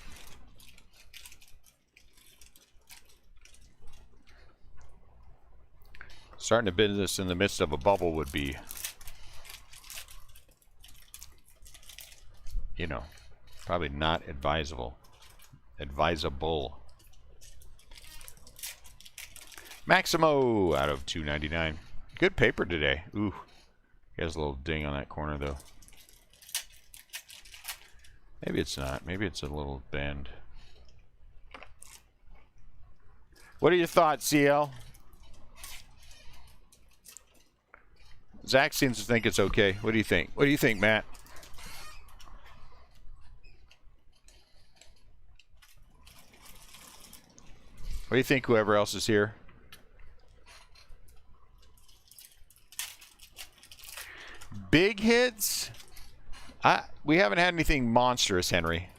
starting a business in the midst of a bubble would be, you know, probably not advisable. Maximo out of 299. Good paper today. Ooh, he has a little ding on that corner though. Maybe it's not. Maybe it's a little bend. What are your thoughts, CL? Zach seems to think it's okay. What do you think? What do you think, Matt? What do you think, whoever else is here? Big hits? We haven't had anything monstrous, Henry.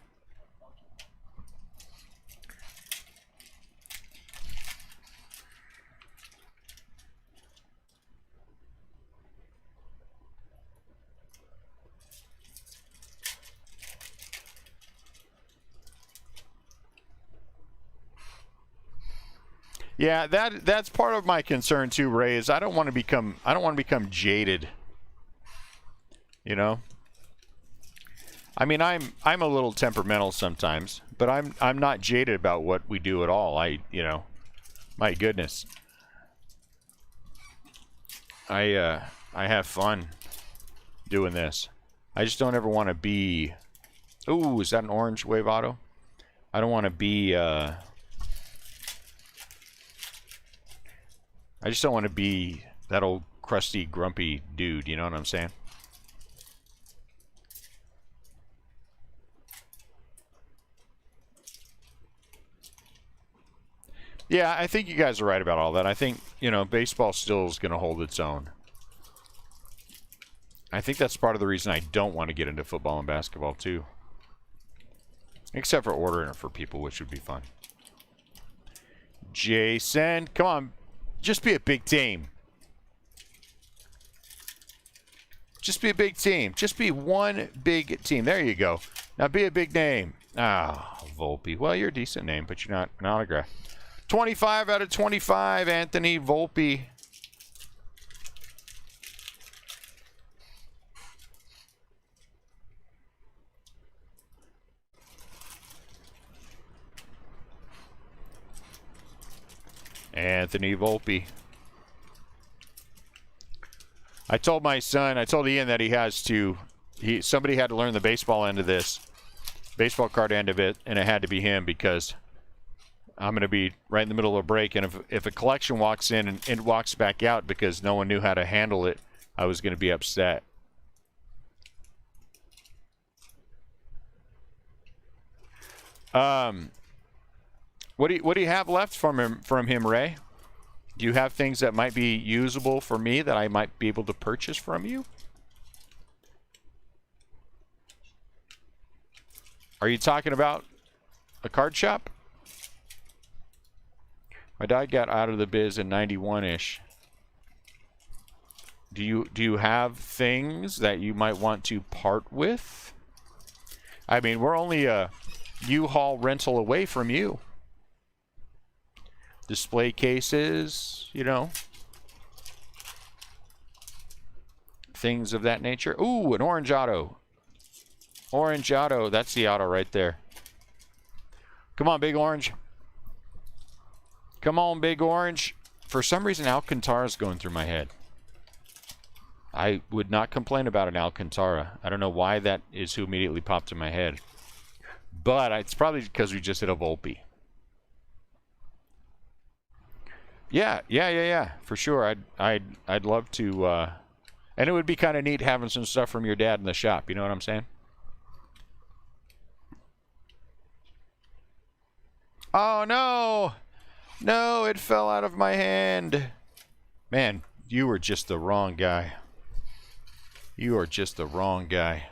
Yeah, that's part of my concern too, Ray, is I don't want to become jaded. You know? I mean, I'm a little temperamental sometimes, but I'm not jaded about what we do at all. You know, my goodness. I have fun doing this. I just don't ever want to be. Ooh, is that an orange wave auto? I don't want to be I just don't want to be that old crusty grumpy dude, you know what I'm saying? Yeah, I think you guys are right about all that. I think, you know, baseball still is going to hold its own. I think that's part of the reason I don't want to get into football and basketball, too. Except for ordering it for people, which would be fun. Jason, come on. Just be a big team. Just be a big team. Just be one big team. There you go. Now be a big name. Ah, Volpe. Well, you're a decent name, but you're not an autograph. 25 out of 25, Anthony Volpe. Anthony Volpe. I told my son, I told Ian that somebody had to learn the baseball end of this, baseball card end of it, and it had to be him because I'm going to be right in the middle of a break, and if a collection walks in and it walks back out because no one knew how to handle it, I was going to be upset. What do you have left from him, Ray? Do you have things that might be usable for me that I might be able to purchase from you? Are you talking about a card shop? My dad got out of the biz in 91-ish. Do you have things that you might want to part with? I mean, we're only a U-Haul rental away from you. Display cases, you know. Things of that nature. Ooh, an orange auto. Orange auto. That's the auto right there. Come on, Big Orange. Come on, Big Orange. For some reason, Alcantara is going through my head. I would not complain about an Alcantara. I don't know why that is who immediately popped in my head. But it's probably because we just hit a Volpe. Yeah. For sure. I'd love to. And it would be kind of neat having some stuff from your dad in the shop. You know what I'm saying? Oh no! No, it fell out of my hand. Man, you were just the wrong guy. You are just the wrong guy.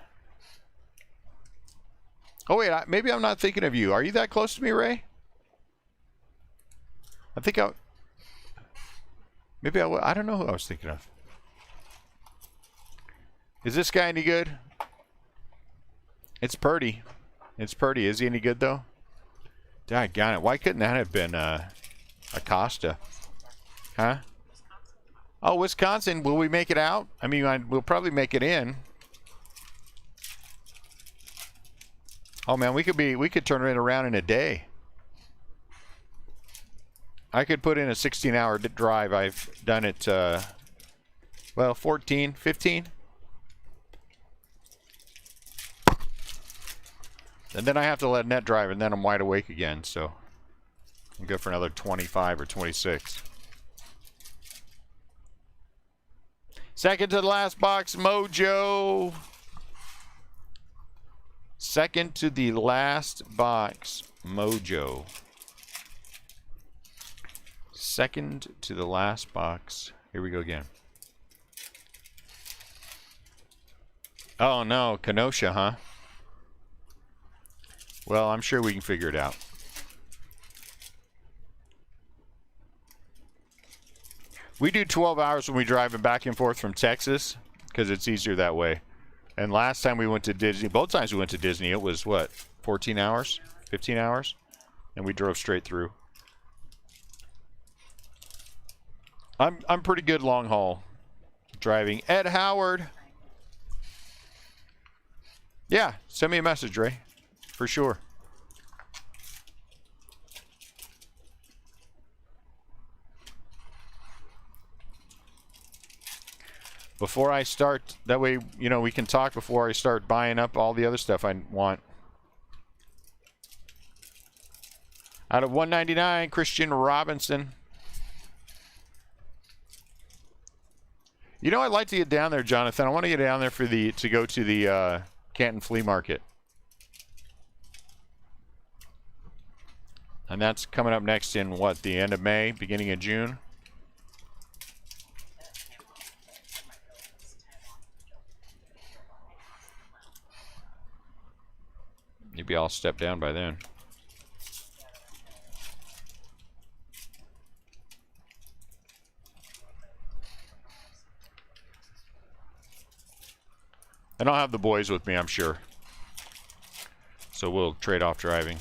Oh wait, maybe I'm not thinking of you. Are you that close to me, Ray? I think I don't know who I was thinking of. Is this guy any good? It's Purdy. It's Purdy. Is he any good though? Doggone it. Why couldn't that have been Acosta? Huh? Oh, Wisconsin. Will we make it out? I mean, we'll probably make it in. Oh man, we could turn it around in a day. I could put in a 16-hour drive. I've done it, well, 14, 15. And then I have to let Net drive, and then I'm wide awake again, so I'll go for another 25 or 26. Second to the last box, Mojo. Second to the last box, Mojo. Second to the last box. Here we go again. Oh no, Kenosha, huh? Well, I'm sure we can figure it out. We do 12 hours when we drive back and forth from Texas because it's easier that way. And last time we went to Disney, both times we went to Disney, it was what, 14 hours, 15 hours? And we drove straight through. I'm pretty good long haul driving. Ed Howard. Yeah, send me a message, Ray. For sure. Before I start, that way, you know, we can talk before I start buying up all the other stuff I want. Out of 199, Christian Robinson. You know, I'd like to get down there, Jonathan. I want to get down there to go to the Canton Flea Market. And that's coming up next in, what, the end of May, beginning of June? Maybe I'll step down by then. And I'll have the boys with me, I'm sure. So we'll trade off driving.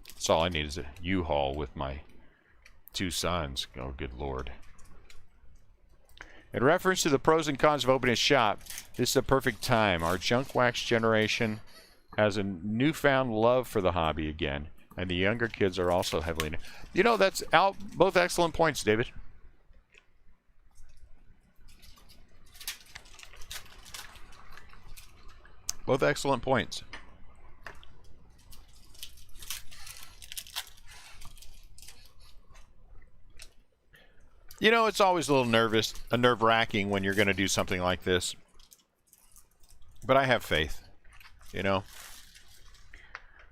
That's all I need is a U-Haul with my two sons. Oh, good Lord. In reference to the pros and cons of opening a shop, this is a perfect time. Our junk wax generation has a newfound love for the hobby again, and the younger kids are also heavily... You know, that's both excellent points, David. Both excellent points. You know, it's always a little nerve-wracking when you're going to do something like this. But I have faith, you know.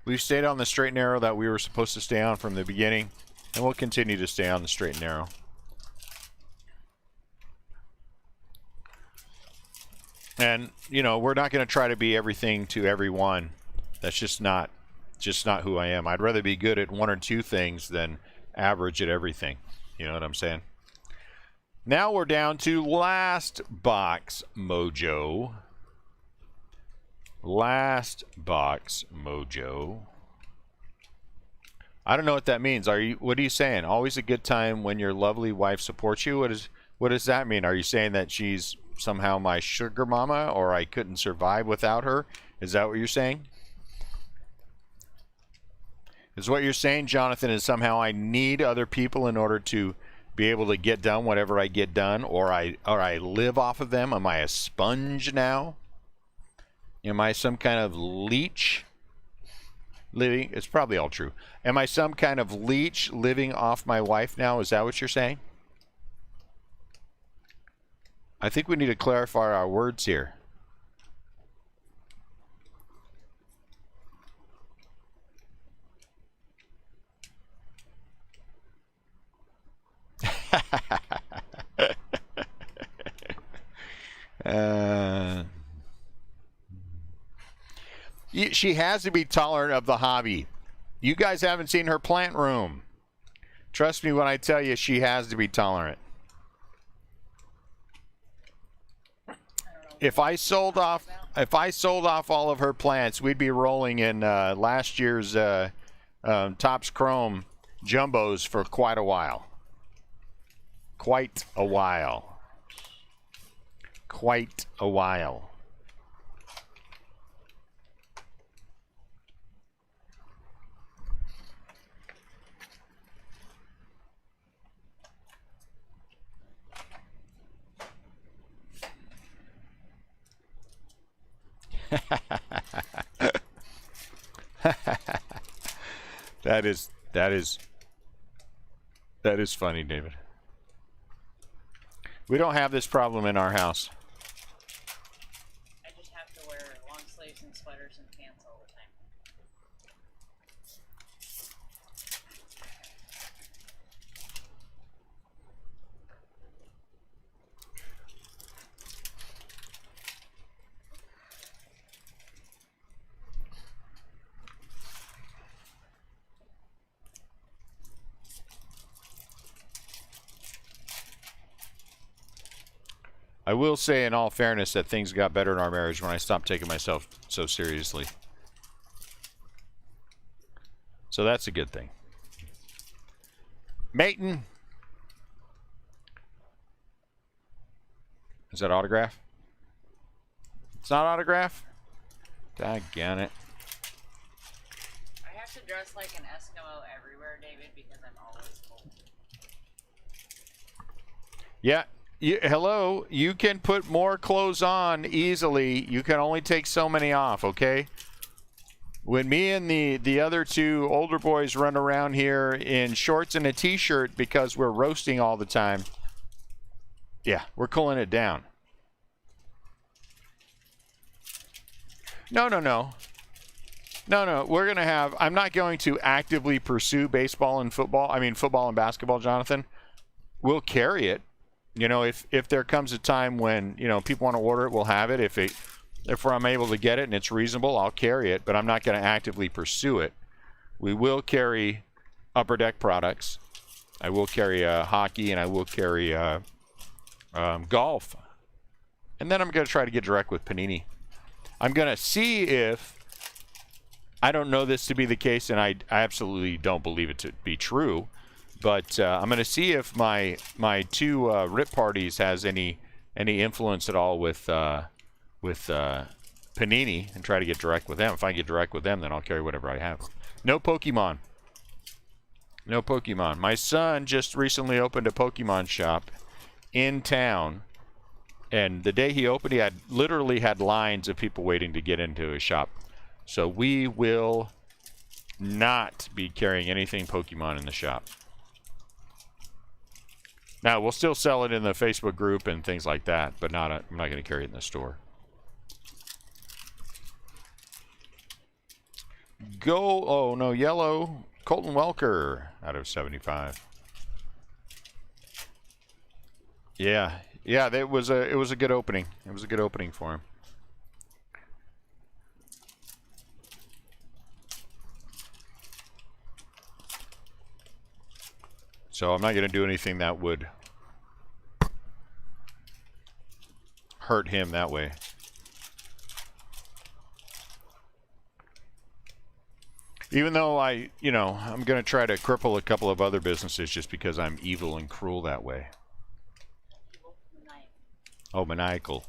We've stayed on the straight and narrow that we were supposed to stay on from the beginning, and we'll continue to stay on the straight and narrow. And, you know, we're not going to try to be everything to everyone. That's just not who I am. I'd rather be good at one or two things than average at everything. You know what I'm saying? Now we're down to last box mojo. Last box mojo. I don't know what that means. What are you saying? Always a good time when your lovely wife supports you? What does that mean? Are you saying that she's somehow my sugar mama, or I couldn't survive without her? Is that what you're saying? Is what you're saying, Jonathan, is somehow I need other people in order to be able to get done whatever I get done, or I live off of them? Am I a sponge now? Am I some kind of leech living? It's probably all true. Am I some kind of leech living off my wife now? Is that what you're saying? I think we need to clarify our words here. She has to be tolerant of the hobby. You guys haven't seen her plant room. Trust me when I tell you she has to be tolerant. If I sold off all of her plants, we'd be rolling in last year's Topps Chrome jumbos for quite a while. Quite a while. Quite a while. That is funny, David. We don't have this problem in our house. I just have to wear long sleeves and sweaters and pants all the time. I will say, in all fairness, that things got better in our marriage when I stopped taking myself so seriously. So that's a good thing. Mayton. Is that autograph? It's not autograph? Daggone it. I have to dress like an Eskimo everywhere, David, because I'm always cold. Yeah. Hello, you can put more clothes on easily. You can only take so many off, okay? When me and the other two older boys run around here in shorts and a t-shirt because we're roasting all the time, yeah, we're cooling it down. No. We're going to have... I'm not going to actively pursue baseball and football. I mean, football and basketball, Jonathan. We'll carry it. You know, if there comes a time when, you know, people want to order it, we'll have it. If I'm able to get it and it's reasonable, I'll carry it. But I'm not going to actively pursue it. We will carry Upper Deck products. I will carry hockey, and I will carry golf. And then I'm going to try to get direct with Panini. I'm going to see if... I don't know this to be the case, and I absolutely don't believe it to be true. But I'm going to see if my two rip parties has any any influence at all with Panini and try to get direct with them. If I get direct with them, then I'll carry whatever I have. No Pokemon. No Pokemon. My son just recently opened a Pokemon shop in town, and the day he opened, he had literally had lines of people waiting to get into his shop. So we will not be carrying anything Pokemon in the shop. Now, we'll still sell it in the Facebook group and things like that, but I'm not going to carry it in the store. Oh no, yellow. Colton Welker out of 75. Yeah, it was a good opening. It was a good opening for him. So I'm not going to do anything that would hurt him that way. Even though I'm going to try to cripple a couple of other businesses just because I'm evil and cruel that way. Oh, maniacal.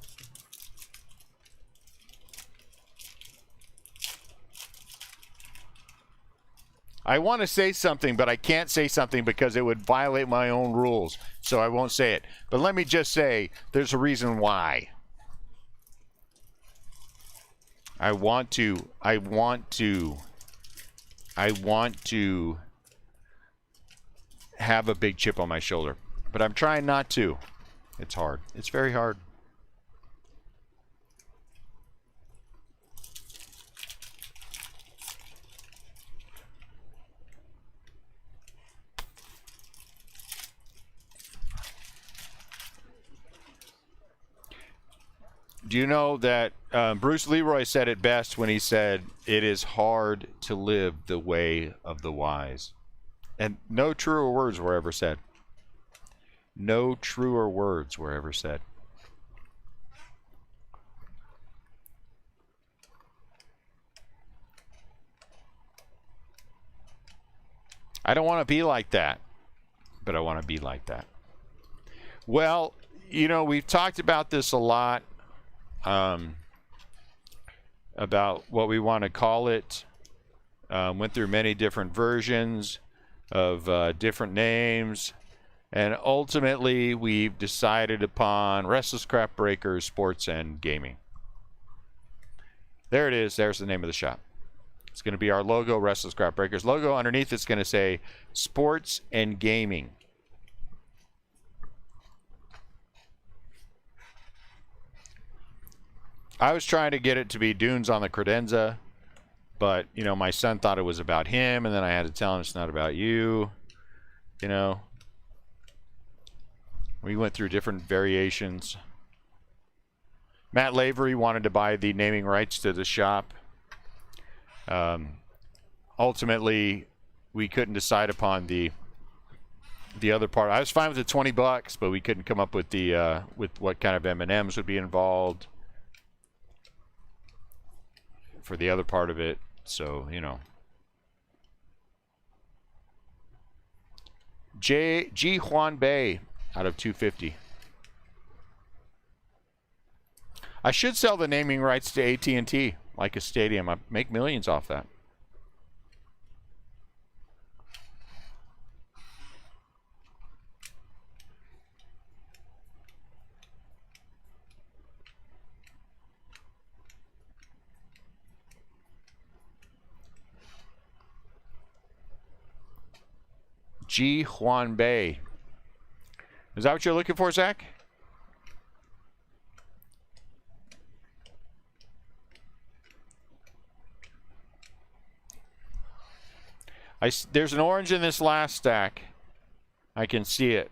I want to say something, but I can't say something because it would violate my own rules, so I won't say it. But let me just say, there's a reason why. I want to have a big chip on my shoulder, but I'm trying not to. It's hard. It's very hard. Do you know that Bruce Leroy said it best when he said, "It is hard to live the way of the wise." And no truer words were ever said. No truer words were ever said. I don't want to be like that, but I want to be like that. Well, we've talked about this a lot. About what we want to call it. Went through many different versions of different names, and ultimately we've decided upon Restless Crap Breakers Sports and Gaming. There it is. There's the name of the shop. It's going to be our logo, Restless Crap Breakers logo. Underneath it's going to say Sports and Gaming. I was trying to get it to be Dunes on the Credenza, but, my son thought it was about him, and then I had to tell him it's not about you. We went through different variations. Matt Lavery wanted to buy the naming rights to the shop. Ultimately, we couldn't decide upon the other part. I was fine with the $20, but we couldn't come up with with what kind of M&Ms would be involved for the other part of it. So, G. Juan Bay out of 250. I should sell the naming rights to AT&T like a stadium. I make millions off that. G. Juan Bay. Is that what you're looking for, Zach? There's an orange in this last stack. I can see it.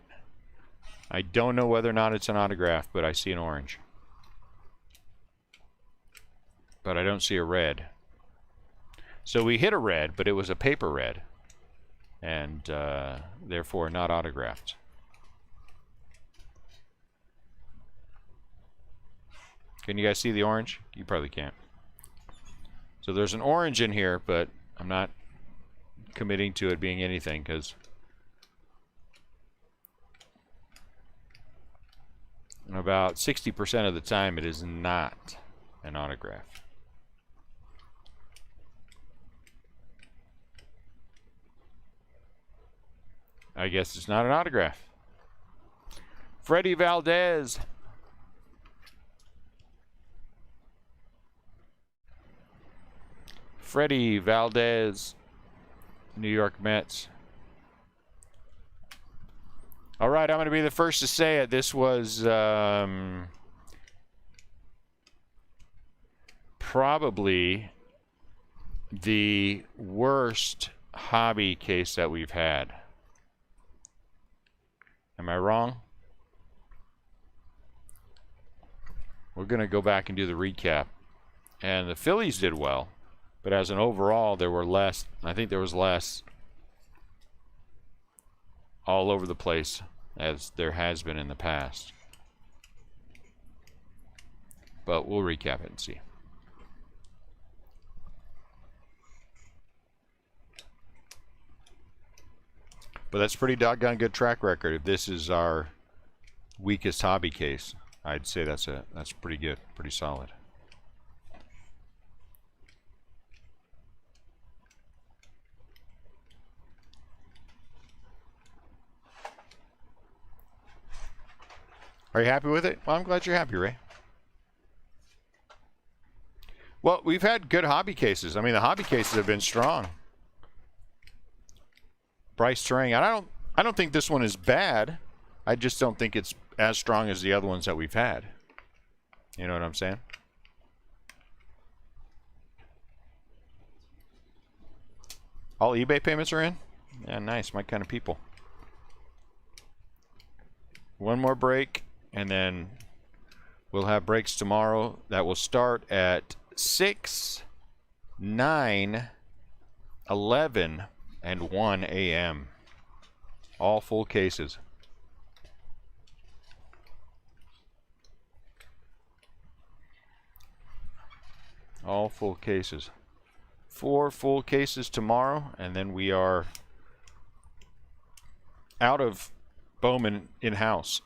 I don't know whether or not it's an autograph, but I see an orange. But I don't see a red. So we hit a red, but it was a paper red. And therefore not autographed. Can you guys see the orange? You probably can't. So there's an orange in here, but I'm not committing to it being anything because About 60% of the time, it is not an autograph. I guess it's not an autograph. Freddie Valdez. Freddie Valdez, New York Mets. All right, I'm going to be the first to say it. This was probably the worst hobby case that we've had. Am I wrong? We're going to go back and do the recap. And the Phillies did well, but as an overall, there were less. I think there was less all over the place as there has been in the past. But we'll recap it and see. But that's pretty doggone good track record. If this is our weakest hobby case, I'd say that's pretty good, pretty solid. Are you happy with it? Well, I'm glad you're happy, Ray. Well, we've had good hobby cases. I mean, the hobby cases have been strong. Bryce Terang. I don't think this one is bad. I just don't think it's as strong as the other ones that we've had. You know what I'm saying? All eBay payments are in? Yeah, nice. My kind of people. One more break, and then we'll have breaks tomorrow that will start at 6, 9, 11, and 1 a.m. All full cases. All full cases. 4 full cases tomorrow, and then we are out of Bowman in-house.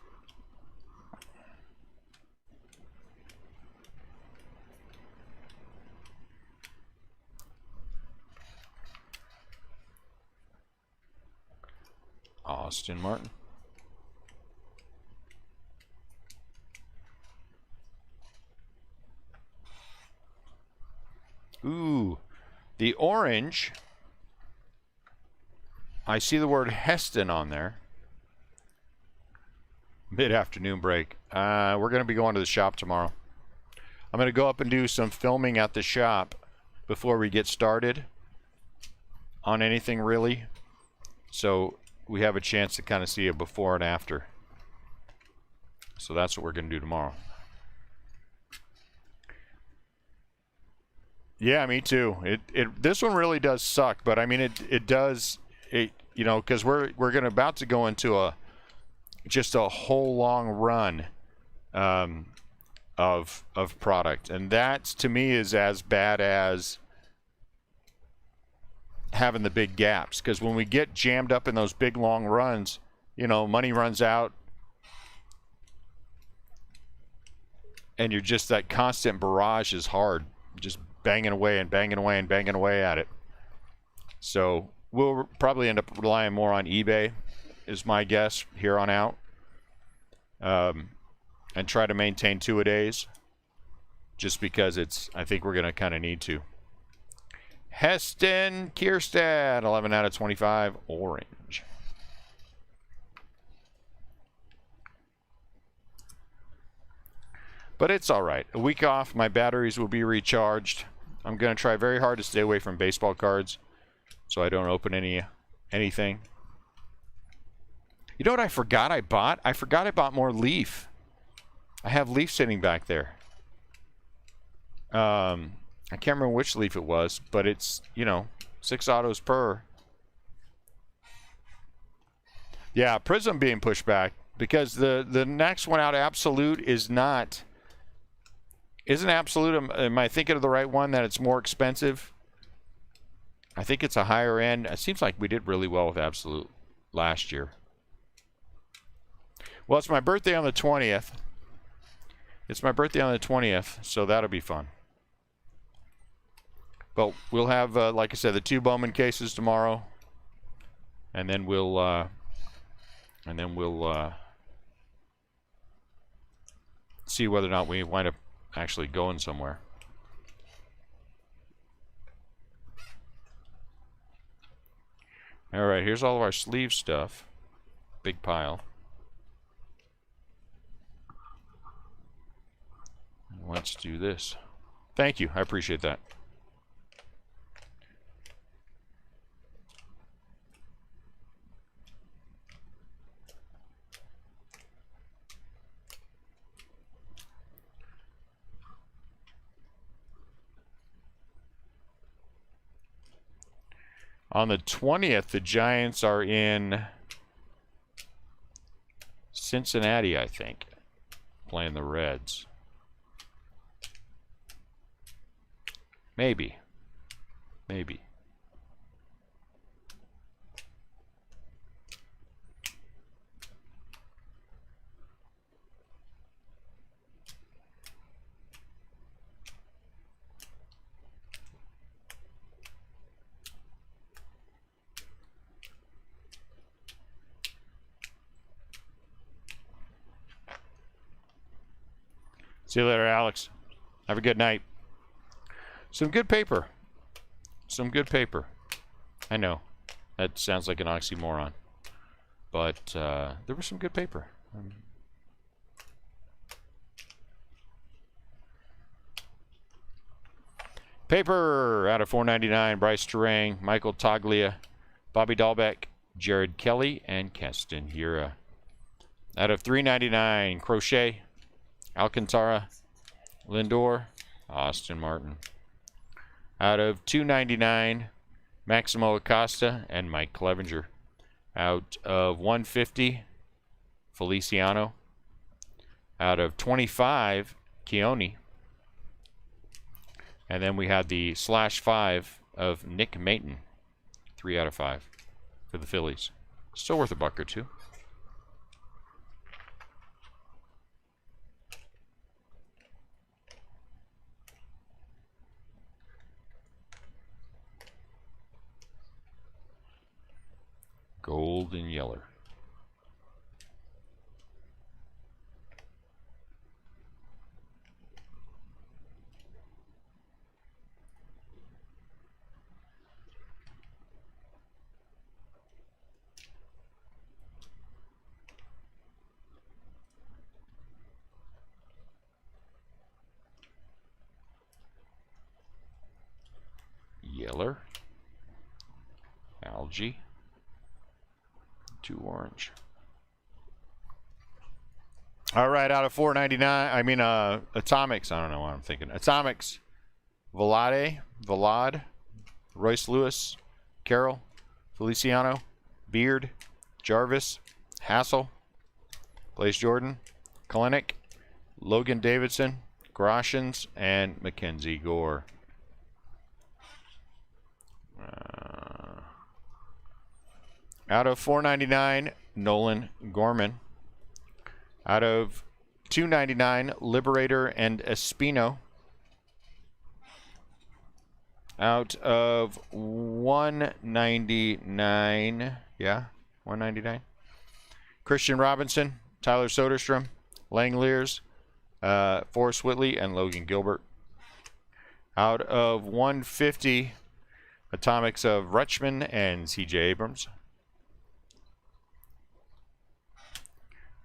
Austin Martin. Ooh, the orange. I see the word Heston on there. Mid-afternoon break. We're going to be going to the shop tomorrow. I'm going to go up and do some filming at the shop before we get started on anything really. So we have a chance to kind of see a before and after. So that's what we're going to do tomorrow. Yeah, me too. This one really does suck, but I mean it does, you know, because we're about to go into just a whole long run of product, and that to me is as bad as having the big gaps, because when we get jammed up in those big long runs, you know, money runs out and you're just, that constant barrage is hard, just banging away and banging away and banging away at it. So we'll probably end up relying more on eBay is my guess here on out, and try to maintain 2-a-days just because I think we're going to kind of need to. Heston Kierstad, 11 out of 25, orange. But it's all right. A week off, my batteries will be recharged. I'm going to try very hard to stay away from baseball cards so I don't open anything. You know what I forgot I bought? I forgot I bought more Leaf. I have Leaf sitting back there. I can't remember which Leaf it was, but it's, you know, 6 autos per. Yeah, Prism being pushed back because the next one out, Absolute, isn't Absolute. Am I thinking of the right one, that it's more expensive? I think it's a higher end. It seems like we did really well with Absolute last year. Well, it's my birthday on the 20th, It's my birthday on the 20th, so that'll be fun. But we'll have, like I said, the 2 Bowman cases tomorrow, and then we'll see whether or not we wind up actually going somewhere. All right, here's all of our sleeve stuff. Big pile. Let's do this. Thank you. I appreciate that. On the 20th, the Giants are in Cincinnati, I think, playing the Reds. Maybe. Maybe. See you later, Alex. Have a good night. Some good paper. Some good paper. I know. That sounds like an oxymoron. But there was some good paper. Paper out of 499. Bryce Terang, Michael Toglia, Bobby Dahlbeck, Jared Kelly, and Keston Hira. Out of 399. Crochet, Alcantara, Lindor, Austin Martin. Out of 299, Maximo Acosta and Mike Clevenger. Out of 150, Feliciano. Out of 25, Keone. And then we had the /5 of Nick Maton. 3 out of 5 for the Phillies. Still worth $1 or $2. Gold and Yeller. Yeller. Algae. 2 orange. All right, out of 499, I mean Atomics, I don't know what I'm thinking. Atomics, Vlad, Royce Lewis, Carroll, Feliciano, Beard, Jarvis, Hassel, Blaze Jordan, Kalenic, Logan Davidson, Groshans, and Mackenzie Gore. Out of 499, Nolan Gorman. Out of 299, Liberator and Espino. Out of 199, yeah, 199. Christian Robinson, Tyler Soderstrom, Langeliers, Forrest Whitley, and Logan Gilbert. Out of 150, Atomics of Rutschman and CJ Abrams.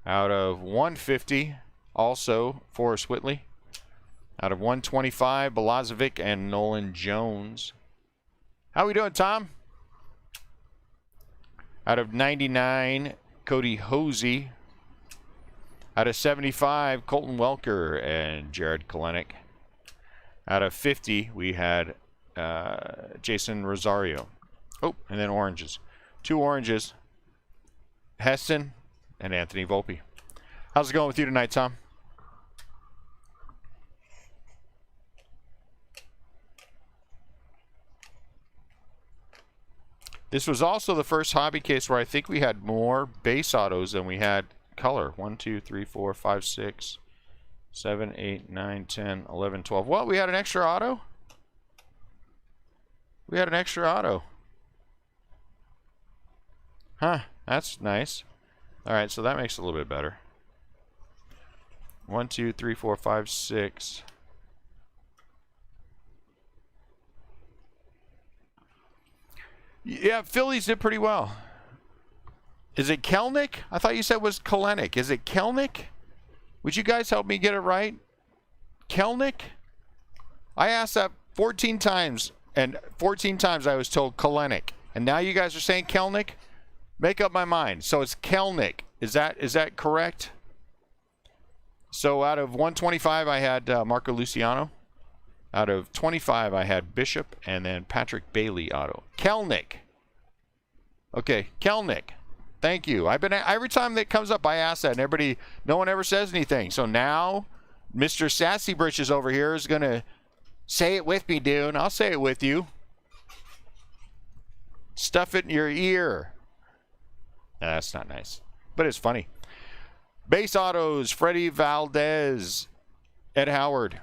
Out of 150, also Forrest Whitley. Out of 125, Balazovic and Nolan Jones. How we doing, Tom? Out of 99, Cody Hosey. Out of 75, Colton Welker and Jared Kalenic. Out of 50, we had Jason Rosario. Oh, and then oranges. 2 oranges. Heston and Anthony Volpe. How's it going with you tonight, Tom? This was also the first hobby case where I think we had more base autos than we had color. 1, 2, 3, 4, 5, 6, 7, 8, 9, 10, 11, 12. What? We had an extra auto? We had an extra auto. Huh. That's nice. All right, so that makes it a little bit better. 1, 2, 3, 4, 5, 6. Yeah, Phillies did pretty well. Is it Kelnick? I thought you said it was Kalenic. Is it Kelnick? Would you guys help me get it right? Kelnick? I asked that 14 times, and 14 times I was told Kalenic. And now you guys are saying Kelnick? Make up my mind. So it's Kelnick. Is that correct? So out of 125, I had Marco Luciano. Out of 25, I had Bishop, and then Patrick Bailey auto. Kelnick. Okay, Kelnick. Thank you. I've been every time that comes up, I ask that, and no one ever says anything. So now, Mr. Sassy Britches over here is gonna say it with me, dude. I'll say it with you. Stuff it in your ear. That's not nice, but it's funny. Base autos: Freddie Valdez, Ed Howard,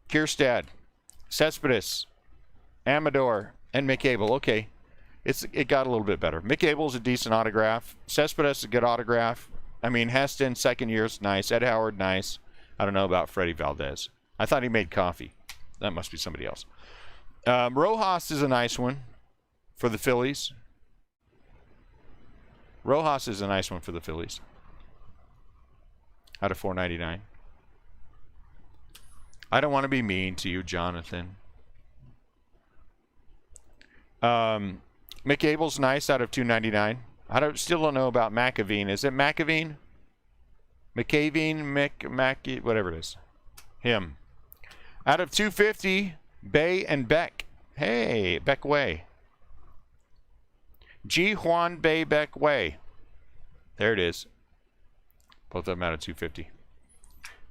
Kierstad, Cespedes, Amador, and McAble. Okay. It got a little bit better. McAble's a decent autograph. Cespedes is a good autograph. I mean, Heston, second year's nice. Ed Howard, nice. I don't know about Freddie Valdez. I thought he made coffee. That must be somebody else. Rojas is a nice one for the Phillies. Rojas is a nice one for the Phillies. Out of 499. I don't want to be mean to you, Jonathan. McAble's nice out of 299. Still don't know about McAveen. Is it McAveen? McAveen, whatever it is. Him. Out of 250, Bay and Beck. Hey, Beck Way. G. Juan Bay Beck Way. There it is. Both of them out of 250.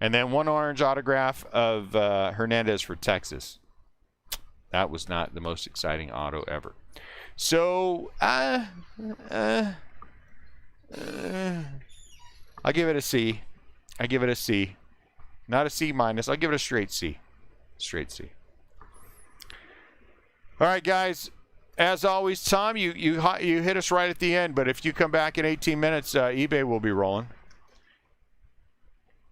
And then one orange autograph of Hernandez for Texas. That was not the most exciting auto ever. So, I'll give it a C. I give it a C. Not a C minus. I'll give it a straight C. Straight C. All right, guys. As always, Tom, you hit us right at the end, but if you come back in 18 minutes, eBay will be rolling.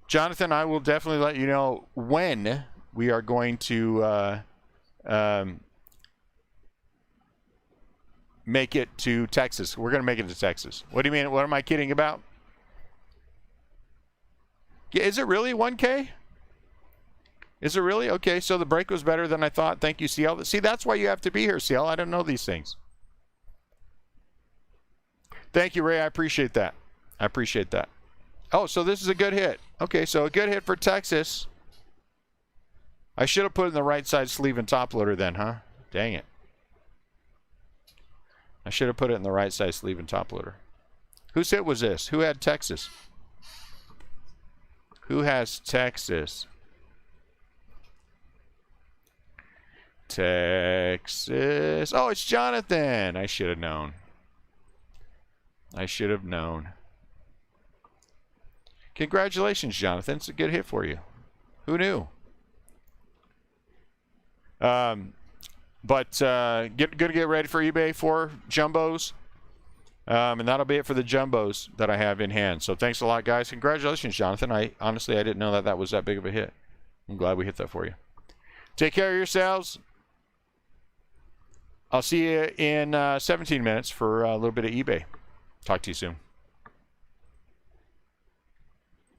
Jonathan, I will definitely let you know when we are going to make it to Texas. We're going to make it to Texas. What do you mean? What am I kidding about? Is it really 1K? Is it really? Okay, so the break was better than I thought. Thank you, CL. See, that's why you have to be here, CL. I don't know these things. Thank you, Ray. I appreciate that. I appreciate that. Oh, so this is a good hit. Okay, so a good hit for Texas. I should have put in the right side sleeve and top loader then, huh? Dang it. I should have put it in the right side sleeve and top loader. Whose hit was this? Who had Texas? Who has Texas? Texas. Oh, it's Jonathan. I should have known. I should have known. Congratulations, Jonathan. It's a good hit for you. Who knew? But gonna get ready for eBay for jumbos. And that'll be it for the jumbos that I have in hand. So thanks a lot, guys. Congratulations, Jonathan. I didn't know that was that big of a hit. I'm glad we hit that for you. Take care of yourselves. I'll see you in 17 minutes for a little bit of eBay. Talk to you soon.